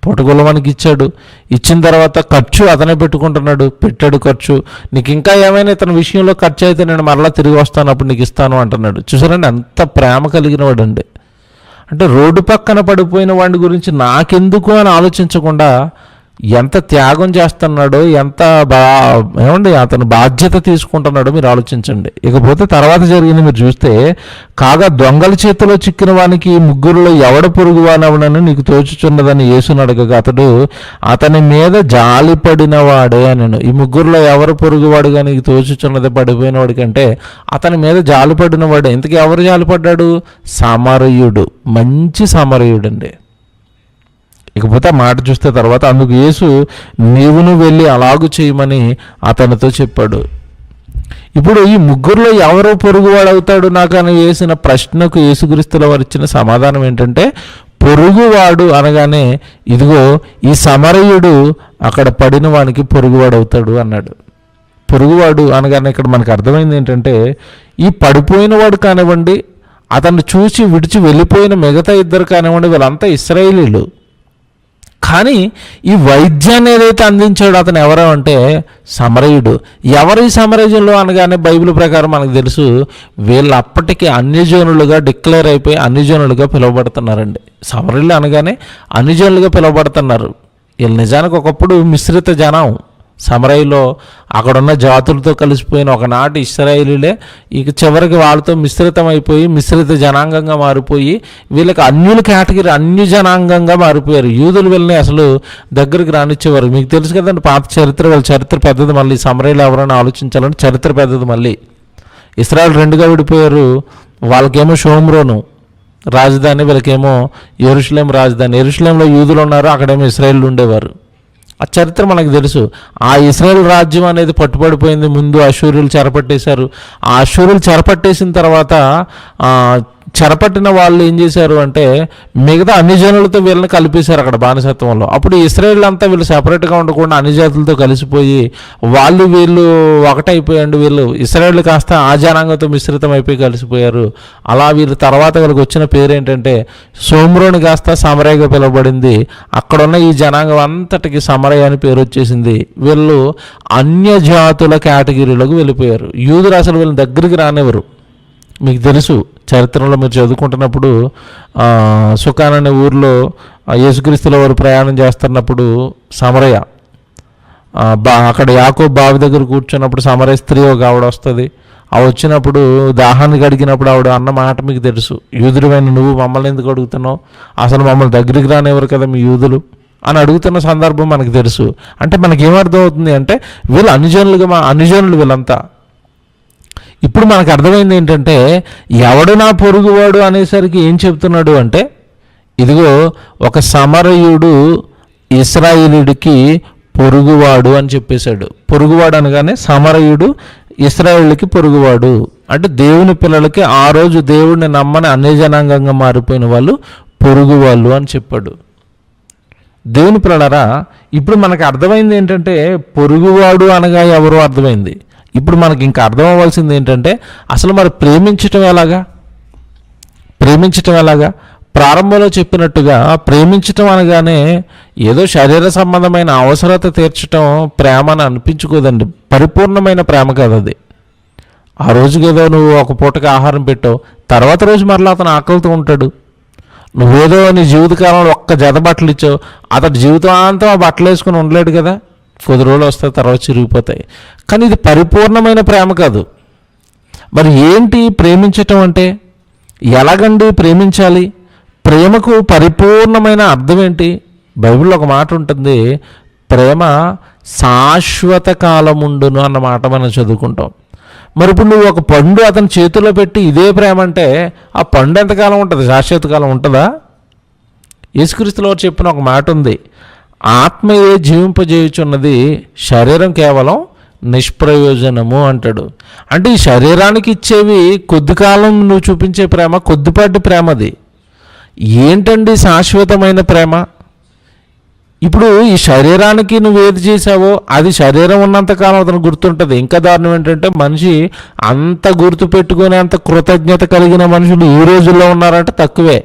Speaker 1: పూటగొల్లవానికి ఇచ్చాడు. ఇచ్చిన తర్వాత ఖర్చు అతనే పెట్టుకుంటున్నాడు. పెట్టాడు ఖర్చు. నీకు ఇంకా ఏమైనా ఇతని విషయంలో ఖర్చు అయితే నేను మరలా తిరిగి వస్తాను, అప్పుడు నీకు ఇస్తాను అంటున్నాడు. చూసారండి ఎంత ప్రేమ కలిగిన వాడు అండి. అంటే రోడ్డు పక్కన పడిపోయిన వాడి గురించి నాకెందుకు అని ఆలోచించకుండా ఎంత త్యాగం చేస్తున్నాడో, ఎంత ఏమండి అతను బాధ్యత తీసుకుంటున్నాడో మీరు ఆలోచించండి. ఇకపోతే తర్వాత జరిగింది మీరు చూస్తే, కాగా దొంగల చేతిలో చిక్కిన వానికి ముగ్గురులో ఎవడ పొరుగువానవునని నీకు తోచుచున్నదని యేసును అడగగా అతడు అతని మీద జాలిపడిన వాడే అనను. ఈ ముగ్గురులో ఎవరు పొరుగువాడుగా నీకు తోచుచున్నది పడిపోయిన వాడి కంటే అతని మీద జాలిపడిన వాడే. ఇంతకీ ఎవరు జాలిపడ్డాడు? సమరయుడు. మంచి సమరయుడు అండి. ఇకపోతే ఆ మాట చూస్తే తర్వాత అందుకు యేసు నీవును వెళ్ళి అలాగు చేయమని అతనితో చెప్పాడు. ఇప్పుడు ఈ ముగ్గురులో ఎవరో పొరుగువాడు అవుతాడు నాకు అని వేసిన ప్రశ్నకు యేసుక్రీస్తుల వారు ఇచ్చిన సమాధానం ఏంటంటే, పొరుగువాడు అనగానే ఇదిగో ఈ సమరయుడు అక్కడ పడిన వానికి పొరుగువాడు అవుతాడు అన్నాడు. పొరుగువాడు అనగానే ఇక్కడ మనకు అర్థమైంది ఏంటంటే, ఈ పడిపోయిన వాడు కానివ్వండి, అతన్ని చూసి విడిచి వెళ్ళిపోయిన మిగతా ఇద్దరు కానివ్వండి, వీళ్ళంతా ఇశ్రాయేలీలు. కానీ ఈ వైద్యాన్ని ఏదైతే అందించాడో అతను ఎవరో అంటే సమరయుడు. ఎవరు ఈ సమరయులు అనగానే బైబిల్ ప్రకారం మనకు తెలుసు, వీళ్ళు అప్పటికి అన్యజనులుగా డిక్లేర్ అయిపోయి అన్యజనులుగా పిలువబడుతున్నారండి. సమరయులు అనగానే అన్యజనులుగా పిలువబడుతున్నారు. వీళ్ళు నిజానికి ఒకప్పుడు మిశ్రిత జనం. సమరయులో అక్కడున్న జాతులతో కలిసిపోయిన ఒకనాటి ఇశ్రాయేలీలే ఇక చివరికి వాళ్ళతో మిశ్రితమైపోయి మిశ్రిత జనాంగంగా మారిపోయి వీళ్ళకి అన్యుల కేటగిరీ, అన్య జనాంగంగా మారిపోయారు. యూదులు వీళ్ళని అసలు దగ్గరికి రానిచ్చేవారు. మీకు తెలుసు కదండి పాత చరిత్ర, వీళ్ళ చరిత్ర పెద్దది. మళ్ళీ సమరయులు ఎవరైనా ఆలోచించాలంటే చరిత్ర పెద్దది. మళ్ళీ ఇశ్రాయేల్ 2గా విడిపోయారు. వాళ్ళకేమో షోమ్రోను రాజధాని, వీళ్ళకేమో యెరూషలేం రాజధాని. యెరూషలేంలో యూదులు ఉన్నారు, అక్కడేమో ఇశ్రాయేలు ఉండేవారు. ఆ చరిత్ర మనకు తెలుసు. ఆ ఇశ్రాయేల్ రాజ్యం అనేది పట్టుబడిపోయింది. ముందు అష్షూరీయులు చెరపట్టేశారు. ఆ అష్షూరీయులు చెరపట్టేసిన తర్వాత చెరపట్టిన వాళ్ళు ఏం చేశారు అంటే మిగతా అన్ని జనులతో వీళ్ళని కలిపేశారు అక్కడ బానిసత్వంలో. అప్పుడు ఇశ్రాయేల్ అంతా వీళ్ళు సెపరేట్గా ఉండకుండా అన్ని జాతులతో కలిసిపోయి వీళ్ళు ఒకటైపోయాడు. వీళ్ళు ఇశ్రాయేల్ కాస్త ఆ జనాంగంతో మిశ్రితం అయిపోయి కలిసిపోయారు. అలా వీళ్ళు తర్వాత వీళ్ళకి వచ్చిన పేరు ఏంటంటే షోమ్రోను కాస్త సమరయగా పిలువబడింది. అక్కడున్న ఈ జనాంగం అంతటికి సమరయ అని పేరు వచ్చేసింది. వీళ్ళు అన్య జాతుల కేటగిరీలోకి వెళ్ళిపోయారు. యూదులు అసలు వీళ్ళని దగ్గరికి రానివ్వరు. మీకు తెలుసు చరిత్రలో మీరు చదువుకుంటున్నప్పుడు సుకాన్ అనే ఊరిలో యేసుక్రీస్తుల వారు ప్రయాణం చేస్తున్నప్పుడు సమరయ అక్కడ యాకోబు బావి దగ్గర కూర్చున్నప్పుడు సమరయ స్త్రీ ఒక ఆవిడ వస్తుంది. ఆ వచ్చినప్పుడు దాహాన్ని గడిగినప్పుడు ఆవిడ అన్న మాట మీకు తెలుసు, యూదుడివైన నువ్వు మమ్మల్ని ఎందుకు అడుగుతున్నావు, అసలు మమ్మల్ని దగ్గరికి రానివ్వరు కదా మీ యూదులు అని అడుగుతున్న సందర్భం మనకు తెలుసు. అంటే మనకేమర్థం అవుతుంది అంటే వీళ్ళు అనుజనులు వీళ్ళంతా. ఇప్పుడు మనకు అర్థమైంది ఏంటంటే ఎవడు నా పొరుగువాడు అనేసరికి ఏం చెప్తున్నాడు అంటే, ఇదిగో ఒక సమరయుడు ఇశ్రాయేలుడికి పొరుగువాడు అని చెప్పేశాడు. పొరుగువాడు అనగానే సమరయుడు ఇశ్రాయేలుకి పొరుగువాడు అంటే దేవుని పిల్లలకి ఆ రోజు దేవుడిని నమ్మని అన్యజనాంగంగా మారిపోయిన వాళ్ళు పొరుగు వాళ్ళు అని చెప్పాడు. దేవుని పిల్లలారా, ఇప్పుడు మనకు అర్థమైంది ఏంటంటే పొరుగువాడు అనగా ఎవరో అర్థమైంది. ఇప్పుడు మనకి ఇంకా అర్థం అవ్వాల్సింది ఏంటంటే అసలు మరి ప్రేమించటం ఎలాగా? ప్రారంభంలో చెప్పినట్టుగా ప్రేమించటం అనగానే ఏదో శరీర సంబంధమైన అవసరత తీర్చటం ప్రేమ అని అనిపించుకోదండి. పరిపూర్ణమైన ప్రేమ కాదు అది. ఆ రోజుకి ఏదో నువ్వు ఒక పూటకి ఆహారం పెట్టావు, తర్వాత రోజు మరలా అతను ఆకలితో ఉంటాడు. నువ్వేదో నీ జీవితకాలంలో ఒక్క జత బట్టలు ఇచ్చావు, అతడు జీవితాంతం ఆ బట్టలు వేసుకుని ఉండలేడు కదా, కొద్ది రోజులు వస్తాయి, తర్వాత చిరిగిపోతాయి. కానీ ఇది పరిపూర్ణమైన ప్రేమ కాదు. మరి ఏంటి ప్రేమించటం అంటే? ఎలాగండి ప్రేమించాలి? ప్రేమకు పరిపూర్ణమైన అర్థం ఏంటి? బైబిల్లో ఒక మాట ఉంటుంది, ప్రేమ శాశ్వత కాలముండును అన్న మాట మనం చదువుకుంటాం. మరి ఇప్పుడు నువ్వు ఒక పండు అతని చేతిలో పెట్టి ఇదే ప్రేమ అంటే ఆ పండు ఎంతకాలం ఉంటుంది? శాశ్వత కాలం ఉంటుందా? యేసుక్రీస్తులో చెప్పిన ఒక మాట ఉంది, ఆత్మయే జీవింపజేయుచున్నది, శరీరం కేవలం నిష్ప్రయోజనము అంటాడు. అంటే ఈ శరీరానికి ఇచ్చేవి కొద్ది కాలం నువ్వు చూపించే ప్రేమ, కొద్దిపాటి ప్రేమది. ఏంటండి శాశ్వతమైన ప్రేమ? ఇప్పుడు ఈ శరీరానికి నువ్వు ఏది చేసావో అది శరీరం ఉన్నంతకాలం అతను గుర్తుంటుంది. ఇంకా దారుణం ఏంటంటే మనిషి అంత గుర్తు పెట్టుకునే అంత కృతజ్ఞత కలిగిన మనుషులు ఈ రోజుల్లో ఉన్నారంటే తక్కువే.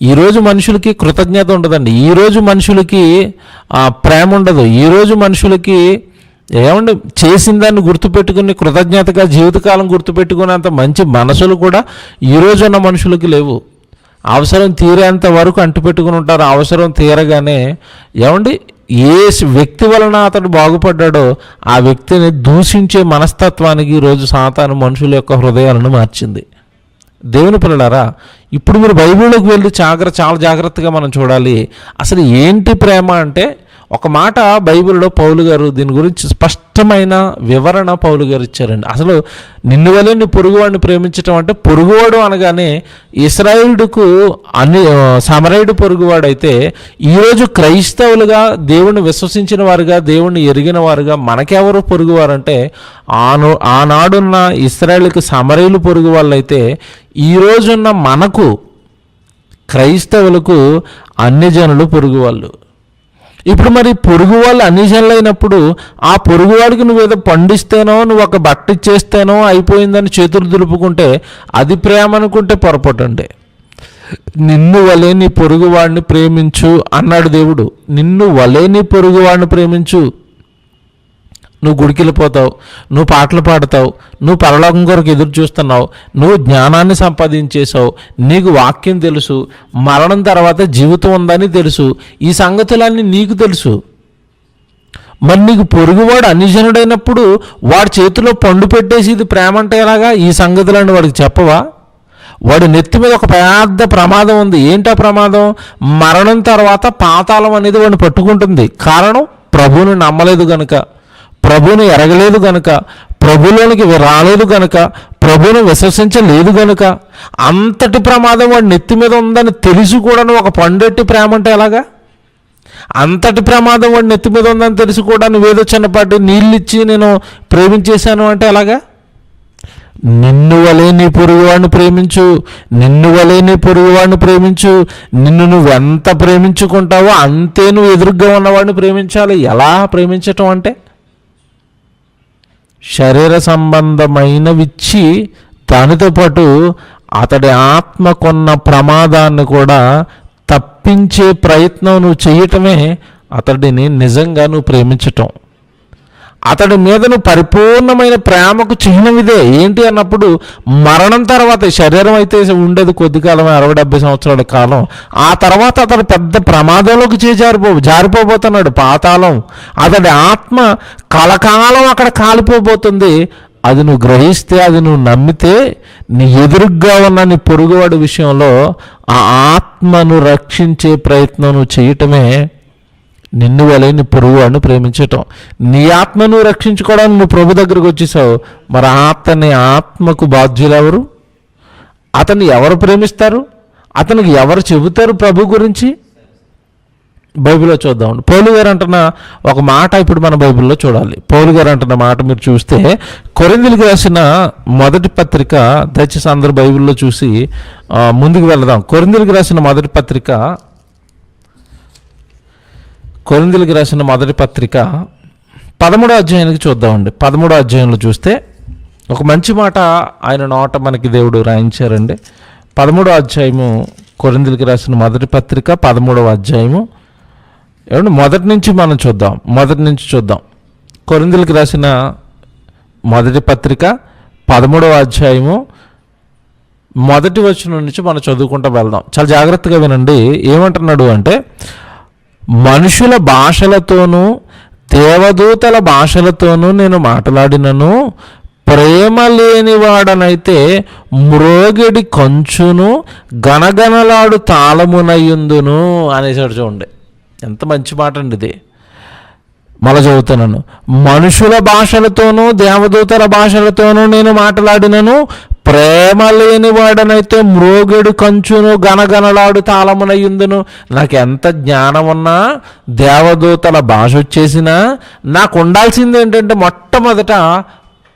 Speaker 1: ఈరోజు మనుషులకి కృతజ్ఞత ఉండదండి. ఈరోజు మనుషులకి ప్రేమ ఉండదు. ఈరోజు మనుషులకి ఏమంటే చేసిన దాన్ని గుర్తుపెట్టుకుని కృతజ్ఞతగా జీవితకాలం గుర్తుపెట్టుకునేంత మంచి మనసులు కూడా ఈరోజు ఉన్న మనుషులకి లేవు. అవసరం తీరేంత వరకు అంటుపెట్టుకుని ఉంటారు. అవసరం తీరగానే ఏమండి ఏ వ్యక్తి వలన అతడు బాగుపడ్డాడో ఆ వ్యక్తిని దూషించే మనస్తత్వానికి ఈరోజు సాతాను మనుషుల యొక్క హృదయాలను మార్చింది. దేవుని పిల్లలారా, ఇప్పుడు మీరు బైబిల్లోకి వెళ్ళి చాలా జాగ్రత్తగా మనం చూడాలి. అసలు ఏంటి ప్రేమ అంటే ఒక మాట బైబిల్లో పౌలు గారు దీని గురించి స్పష్టమైన వివరణ పౌలు గారు ఇచ్చారండి. అసలు నిన్ను వలే నీ పొరుగువాడిని ప్రేమించటం అంటే, పొరుగువాడు అనగానే ఇశ్రాయేలుకు సమరయుడు పొరుగువాడైతే ఈరోజు క్రైస్తవులుగా దేవుణ్ణి విశ్వసించిన వారుగా దేవుణ్ణి ఎరిగిన వారుగా మనకెవరు పొరుగువారంటే ఆనాడున్న ఇశ్రాయేలుకి సమరయులు పొరుగు వాళ్ళైతే ఈరోజున్న మనకు క్రైస్తవులకు అన్యజనులు పొరుగు వాళ్ళు. ఇప్పుడు మరి పొరుగు వాళ్ళు అన్యజనులు అయినప్పుడు ఆ పొరుగువాడికి నువ్వేదో పండిస్తేనో నువ్వు ఒక బట్ట ఇచ్చేస్తేనో అయిపోయిందని చేతులు దులుపుకుంటే అది ప్రేమ అనుకుంటే పొరపాటు అండి. నిన్ను వలే నీ పొరుగువాడిని ప్రేమించు అన్నాడు దేవుడు. నిన్ను వలే నీ పొరుగువాడిని ప్రేమించు. నువ్వు గుడికి వెళ్ళిపోతావు, నువ్వు పాటలు పాడతావు, నువ్వు పరలోకం కొరకు ఎదురు చూస్తున్నావు, నువ్వు జ్ఞానాన్ని సంపాదించేసావు, నీకు వాక్యం తెలుసు, మరణం తర్వాత జీవితం ఉందని తెలుసు, ఈ సంగతులన్నీ నీకు తెలుసు. మరి నీకు పొరుగువాడు అన్యజనుడైనప్పుడు వాడి చేతిలో పండు పెట్టేసి ఇది ప్రేమ అంటే ఎలాగా? ఈ సంగతులన్నీ వాడికి చెప్పవా? వాడి నెత్తి మీద ఒక పెద్ద ప్రమాదం ఉంది. ఏంటా ప్రమాదం? మరణం తర్వాత పాతాళం అనేది వాడిని పట్టుకుంటుంది. కారణం ప్రభువుని నమ్మలేదు గనుక, ప్రభువుని ఎరగలేదు గనుక, ప్రభులోనికి రాలేదు గనుక, ప్రభువుని విశ్వసించలేదు గనుక. అంతటి ప్రమాదం వాడి నెత్తి మీద ఉందని తెలిసి కూడా ఒక పండెట్టి ప్రేమ అంటే ఎలాగా? అంతటి ప్రమాదం వాడి నెత్తి మీద ఉందని తెలిసి కూడా నువ్వేదో చిన్నపాటి నీళ్ళు ఇచ్చి నేను ప్రేమించేశాను అంటే ఎలాగా? నిన్ను వలే నీ పొరుగువాడిని ప్రేమించు, నిన్ను వలే నీ పొరుగువాడిని ప్రేమించు. నిన్ను నువ్వెంత ప్రేమించుకుంటావో అంతే నువ్వు ఎదురుగ్గా ఉన్నవాడిని ప్రేమించాలి. ఎలా ప్రేమించటం అంటే శరీర సంబంధమైనవిచ్చి దానితో పాటు అతడి ఆత్మకున్న ప్రమాదాన్ని కూడా తప్పించే ప్రయత్నం నువ్వు చేయటమే అతడిని నిజంగా నువ్వు ప్రేమించటం. అతడి మీద నువ్వు పరిపూర్ణమైన ప్రేమకు చిహ్నం ఇదే. ఏంటి అన్నప్పుడు మరణం తర్వాత శరీరం అయితే ఉండేది కొద్ది కాలం, 60-70 సంవత్సరాల కాలం. ఆ తర్వాత అతడు పెద్ద ప్రమాదంలోకి జారిపోబోతున్నాడు, పాతాళం. అతడి ఆత్మ కలకాలం అక్కడ కాలిపోబోతుంది. అది నువ్వు గ్రహిస్తే, అది నువ్వు నమ్మితే, నీ ఎదురుగ్గా ఉన్న నీ పొరుగువాడి విషయంలో ఆ ఆత్మను రక్షించే ప్రయత్నం నువ్వు చేయటమే నిన్ను వలె నీ పొరుగువాడిని ప్రేమించటం. నీ ఆత్మను రక్షించుకోవడానికి నువ్వు ప్రభు దగ్గరకు వచ్చేసావు. మరి అతని ఆత్మకు బాధ్యులు ఎవరు? అతన్ని ఎవరు ప్రేమిస్తారు? అతనికి ఎవరు చెబుతారు ప్రభు గురించి? బైబిల్లో చూద్దాం. పౌలు గారు అంటున్న ఒక మాట ఇప్పుడు మన బైబిల్లో చూడాలి. పౌలు గారు అంటున్న మాట మీరు చూస్తే, కొరింథీయులకు రాసిన మొదటి పత్రిక, దయచేసి అందరూ బైబిల్లో చూసి ముందుకు వెళదాం. కొరింథీయులకు రాసిన మొదటి పత్రిక 13వ అధ్యాయానికి చూద్దామండి. 13వ అధ్యాయంలో చూస్తే ఒక మంచి మాట ఆయన నోట మనకి దేవుడు రాయించారండి. 13వ అధ్యాయము, కొరింథీయులకు రాసిన మొదటి పత్రిక 13వ అధ్యాయము. ఏమంటే మొదటి నుంచి చూద్దాం. కొరింథీయులకు రాసిన మొదటి పత్రిక 13వ అధ్యాయము మొదటి వచనం నుంచి మనం చదువుకుంటూ వెళ్దాం. చాలా జాగ్రత్తగా వినండి. ఏమంటున్నాడు అంటే, మనుషుల భాషలతోనూ దేవదూతల భాషలతోనూ నేను మాట్లాడినను, ప్రేమ లేనివాడనైతే మ్రోగిడి కంచును గనగనలాడు తాళమునయుందును అనేసాడు. చూడండి ఎంత మంచి మాట అండి ఇది. మళ్ళా చదువుతున్నాను. మనుషుల భాషలతోనూ దేవదూతల భాషలతోనూ నేను మాట్లాడినను, ప్రేమ లేనివాడనైతే మ్రోగెడు కంచును గనగనలాడు తాళమునయుందును. నాకు ఎంత జ్ఞానం ఉన్నా, దేవదూతల భాష వచ్చేసినా, నాకు ఉండాల్సింది ఏంటంటే మొట్టమొదట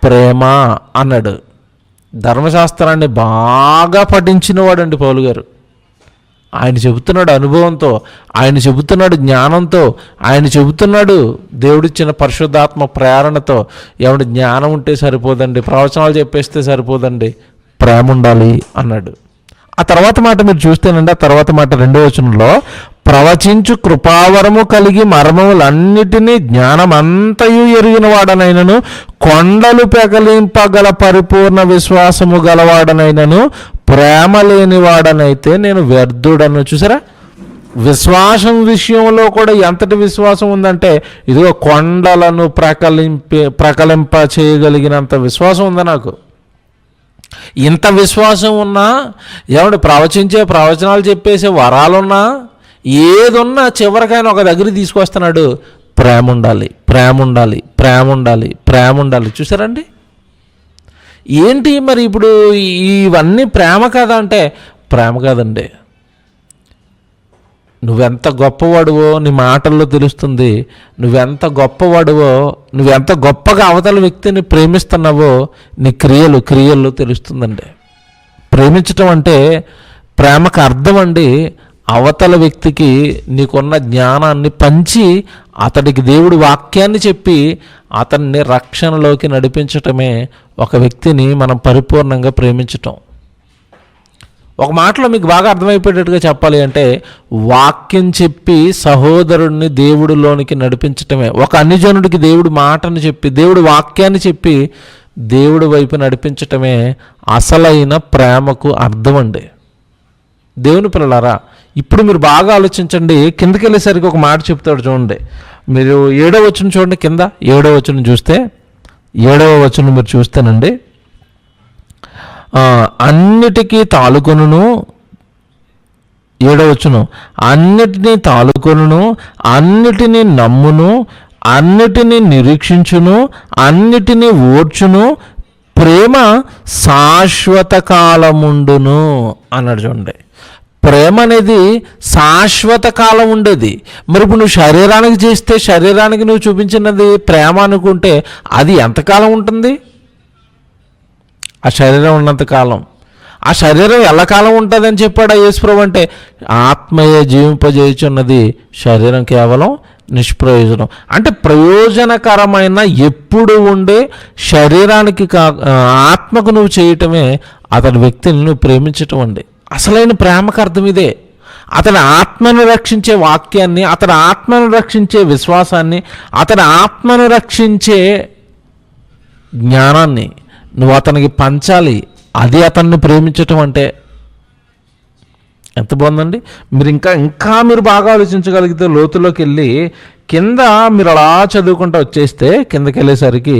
Speaker 1: ప్రేమ అన్నాడు. ధర్మశాస్త్రాన్ని బాగా పఠించిన వాడండి పౌలు గారు. ఆయన చెబుతున్నాడు అనుభవంతో, ఆయన చెబుతున్నాడు జ్ఞానంతో, ఆయన చెబుతున్నాడు దేవుడిచ్చిన పరిశుద్ధాత్మ ప్రేరణతో. ఎవడి జ్ఞానం ఉంటే సరిపోదండి, ప్రవచనాలు చెప్పేస్తే సరిపోదండి, ప్రేమ ఉండాలి అన్నాడు. ఆ తర్వాత మాట మీరు చూస్తేనండి, ఆ తర్వాత మాట 2వ వచనంలో, ప్రవచించు కృపావరము కలిగి మర్మములన్నిటినీ జ్ఞానమంతయు ఎరిగిన వాడనైనను, కొండలు పెకలింపగల పరిపూర్ణ విశ్వాసము గలవాడనైనను, ప్రేమ లేని వాడనైతే నేను వ్యర్థుడను. చూసారా, విశ్వాసం విషయంలో కూడా ఎంతటి విశ్వాసం ఉందంటే, ఇదిగో కొండలను ప్రకలింప చేయగలిగినంత విశ్వాసం ఉందా నాకు. ఇంత విశ్వాసం ఉన్నా, ఏమంటే ప్రవచనాలు చెప్పేసే వరాలున్నా, ఏదున్నా చివరికైనా ఒక దగ్గర తీసుకొస్తున్నాడు, ప్రేమ ఉండాలి, ప్రేమ ఉండాలి, ప్రేమ ఉండాలి, ప్రేమ ఉండాలి. చూసారండి ఏంటి మరి ఇప్పుడు ఇవన్నీ ప్రేమ కాదా అంటే ప్రేమ కాదండి. నువ్వెంత గొప్పవాడువో నీ మాటల్లో తెలుస్తుంది. నువ్వెంత గొప్పవాడువో, నువ్వెంత గొప్పగా అవతల వ్యక్తిని ప్రేమిస్తున్నావో నీ క్రియల్లో తెలుస్తుందండి. ప్రేమించటం అంటే ప్రేమకు అర్థం అండి, అవతల వ్యక్తికి నీకున్న జ్ఞానాన్ని పంచి అతడికి దేవుడి వాక్యాన్ని చెప్పి అతన్ని రక్షణలోకి నడిపించటమే ఒక వ్యక్తిని మనం పరిపూర్ణంగా ప్రేమించటం. ఒక మాటలో మీకు బాగా అర్థమైపోయేటట్టుగా చెప్పాలి అంటే, వాక్యం చెప్పి సహోదరుడిని దేవుడిలోనికి నడిపించటమే, ఒక అన్యజనుడికి దేవుడి మాటను చెప్పి, దేవుడి వాక్యాన్ని చెప్పి దేవుడి వైపు నడిపించటమే అసలైన ప్రేమకు అర్థం అండి. దేవుని పిల్లలారా, ఇప్పుడు మీరు బాగా ఆలోచించండి. కిందకి వెళ్ళేసరికి ఒక మాట చెప్తాడు చూడండి. మీరు 7వ వచనం చూడండి. కింద 7వ వచనం చూస్తే, 7వ వచనం మీరు చూస్తేనండి, అన్నిటికీ తాలుకొనును, 7వ వచనం, అన్నిటినీ తాలుకొనును, అన్నిటినీ నమ్మును, అన్నిటినీ నిరీక్షించును, అన్నిటినీ ఓర్చును, ప్రేమ శాశ్వత కాలముండును అన్నాడు చూడండి. ప్రేమ అనేది శాశ్వత కాలం ఉండేది. మరి ఇప్పుడు నువ్వు శరీరానికి చేస్తే, శరీరానికి నువ్వు చూపించినది ప్రేమ అనుకుంటే అది ఎంతకాలం ఉంటుంది? ఆ శరీరం ఉన్నంత కాలం. ఆ శరీరం ఎల్లకాలం ఉంటుందని చెప్పాడు యేసుప్రభు. అంటే ఆత్మయే జీవింపజేయుచున్నది, శరీరం కేవలం నిష్ప్రయోజనం. అంటే ప్రయోజనకరమైన ఎప్పుడు ఉండే శరీరానికి ఆత్మకు నువ్వు చేయటమే అతడి వ్యక్తిని నువ్వు ప్రేమించటం అండి. అసలైన ప్రేమకు అర్థం ఇదే. అతని ఆత్మను రక్షించే వాక్యాన్ని, అతని ఆత్మను రక్షించే విశ్వాసాన్ని, అతని ఆత్మను రక్షించే జ్ఞానాన్ని నువ్వు అతనికి పంచాలి. అది అతన్ని ప్రేమించటం అంటే. ఎంత బాగుందండి. మీరు ఇంకా మీరు బాగా ఆలోచించగలిగితే లోతులోకి వెళ్ళి కింద మీరు అలా చదువుకుంటూ వచ్చేస్తే, కిందకి వెళ్ళేసరికి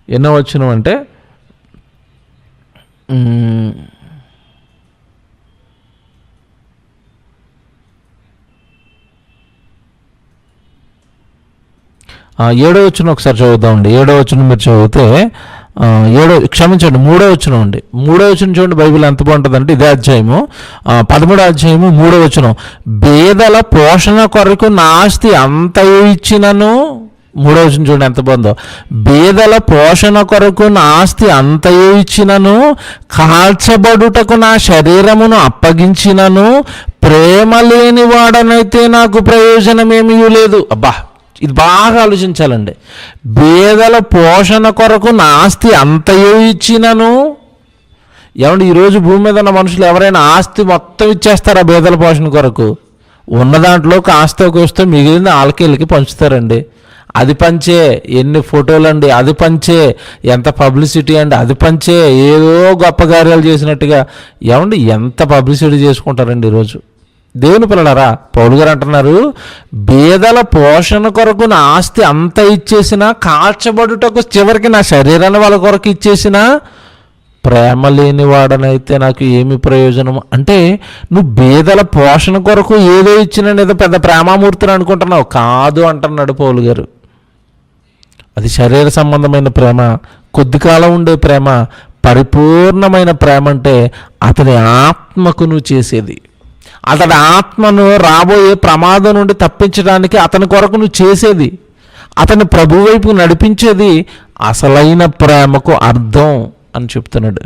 Speaker 1: ఎన్నో వచనం అంటే 7వ వచనం ఒకసారి చదువుదామండి. 7వ వచనం మీరు చదివితే 3వ వచనం అండి. 3వ వచనం చూడండి, బైబిల్ ఎంత బాగుంటుందంటే ఇదే అధ్యాయము 13వ అధ్యాయము 3వ వచనం. బేదల పోషణ కొరకు నా ఆస్తి అంతయు ఇచ్చినను. 3వ వచనం చూడండి ఎంత బాగుందో. బేదల పోషణ కొరకు నా ఆస్తి అంతయు ఇచ్చినను, కాల్చబడుటకు నా శరీరమును అప్పగించినను, ప్రేమ లేని వాడనైతే నాకు ప్రయోజనమేమీ లేదు. అబ్బా, ఇది బాగా ఆలోచించాలండి. బేదల పోషణ కొరకు నా ఆస్తి అంతయు ఇచ్చినను. ఏమంటే ఈరోజు భూమి మీద ఉన్న మనుషులు ఎవరైనా ఆస్తి మొత్తం ఇచ్చేస్తారా బేదల పోషణ కొరకు? ఉన్న దాంట్లో ఆస్తికి వస్తే మిగిలిన ఆలకేళ్ళకి పంచుతారండి. అది పంచే, ఎన్ని ఫోటోలు అండి, అది పంచే, ఎంత పబ్లిసిటీ అండి, అది పంచే, ఏదో గొప్ప కార్యాలు చేసినట్టుగా. ఏమండి ఎంత పబ్లిసిటీ చేసుకుంటారండి ఈరోజు. దేవుని పిల్లలారా, పౌలు గారు అంటున్నారు, బేదల పోషణ కొరకు నా ఆస్తి అంత ఇచ్చేసినా, కాల్చబడుటకు చివరికి నా శరీరాన్ని వాళ్ళ కొరకు ఇచ్చేసినా, ప్రేమ లేని వాడనైతే నాకు ఏమి ప్రయోజనం. అంటే నువ్వు బేదల పోషణ కొరకు ఏదో ఇచ్చిన ఏదో పెద్ద ప్రేమామూర్తిని అనుకుంటున్నావు. కాదు అంటున్నాడు పౌలు గారు. అది శరీర సంబంధమైన ప్రేమ, కొద్ది కాలం ఉండే ప్రేమ. పరిపూర్ణమైన ప్రేమ అంటే అతని ఆత్మకు నువ్వు చేసేది, అతడి ఆత్మను రాబోయే ప్రమాదం నుండి తప్పించడానికి అతని కొరకు నువ్వు చేసేది, అతని ప్రభు వైపు నడిపించేది అసలైన ప్రేమకు అర్థం అని చెప్తున్నాడు.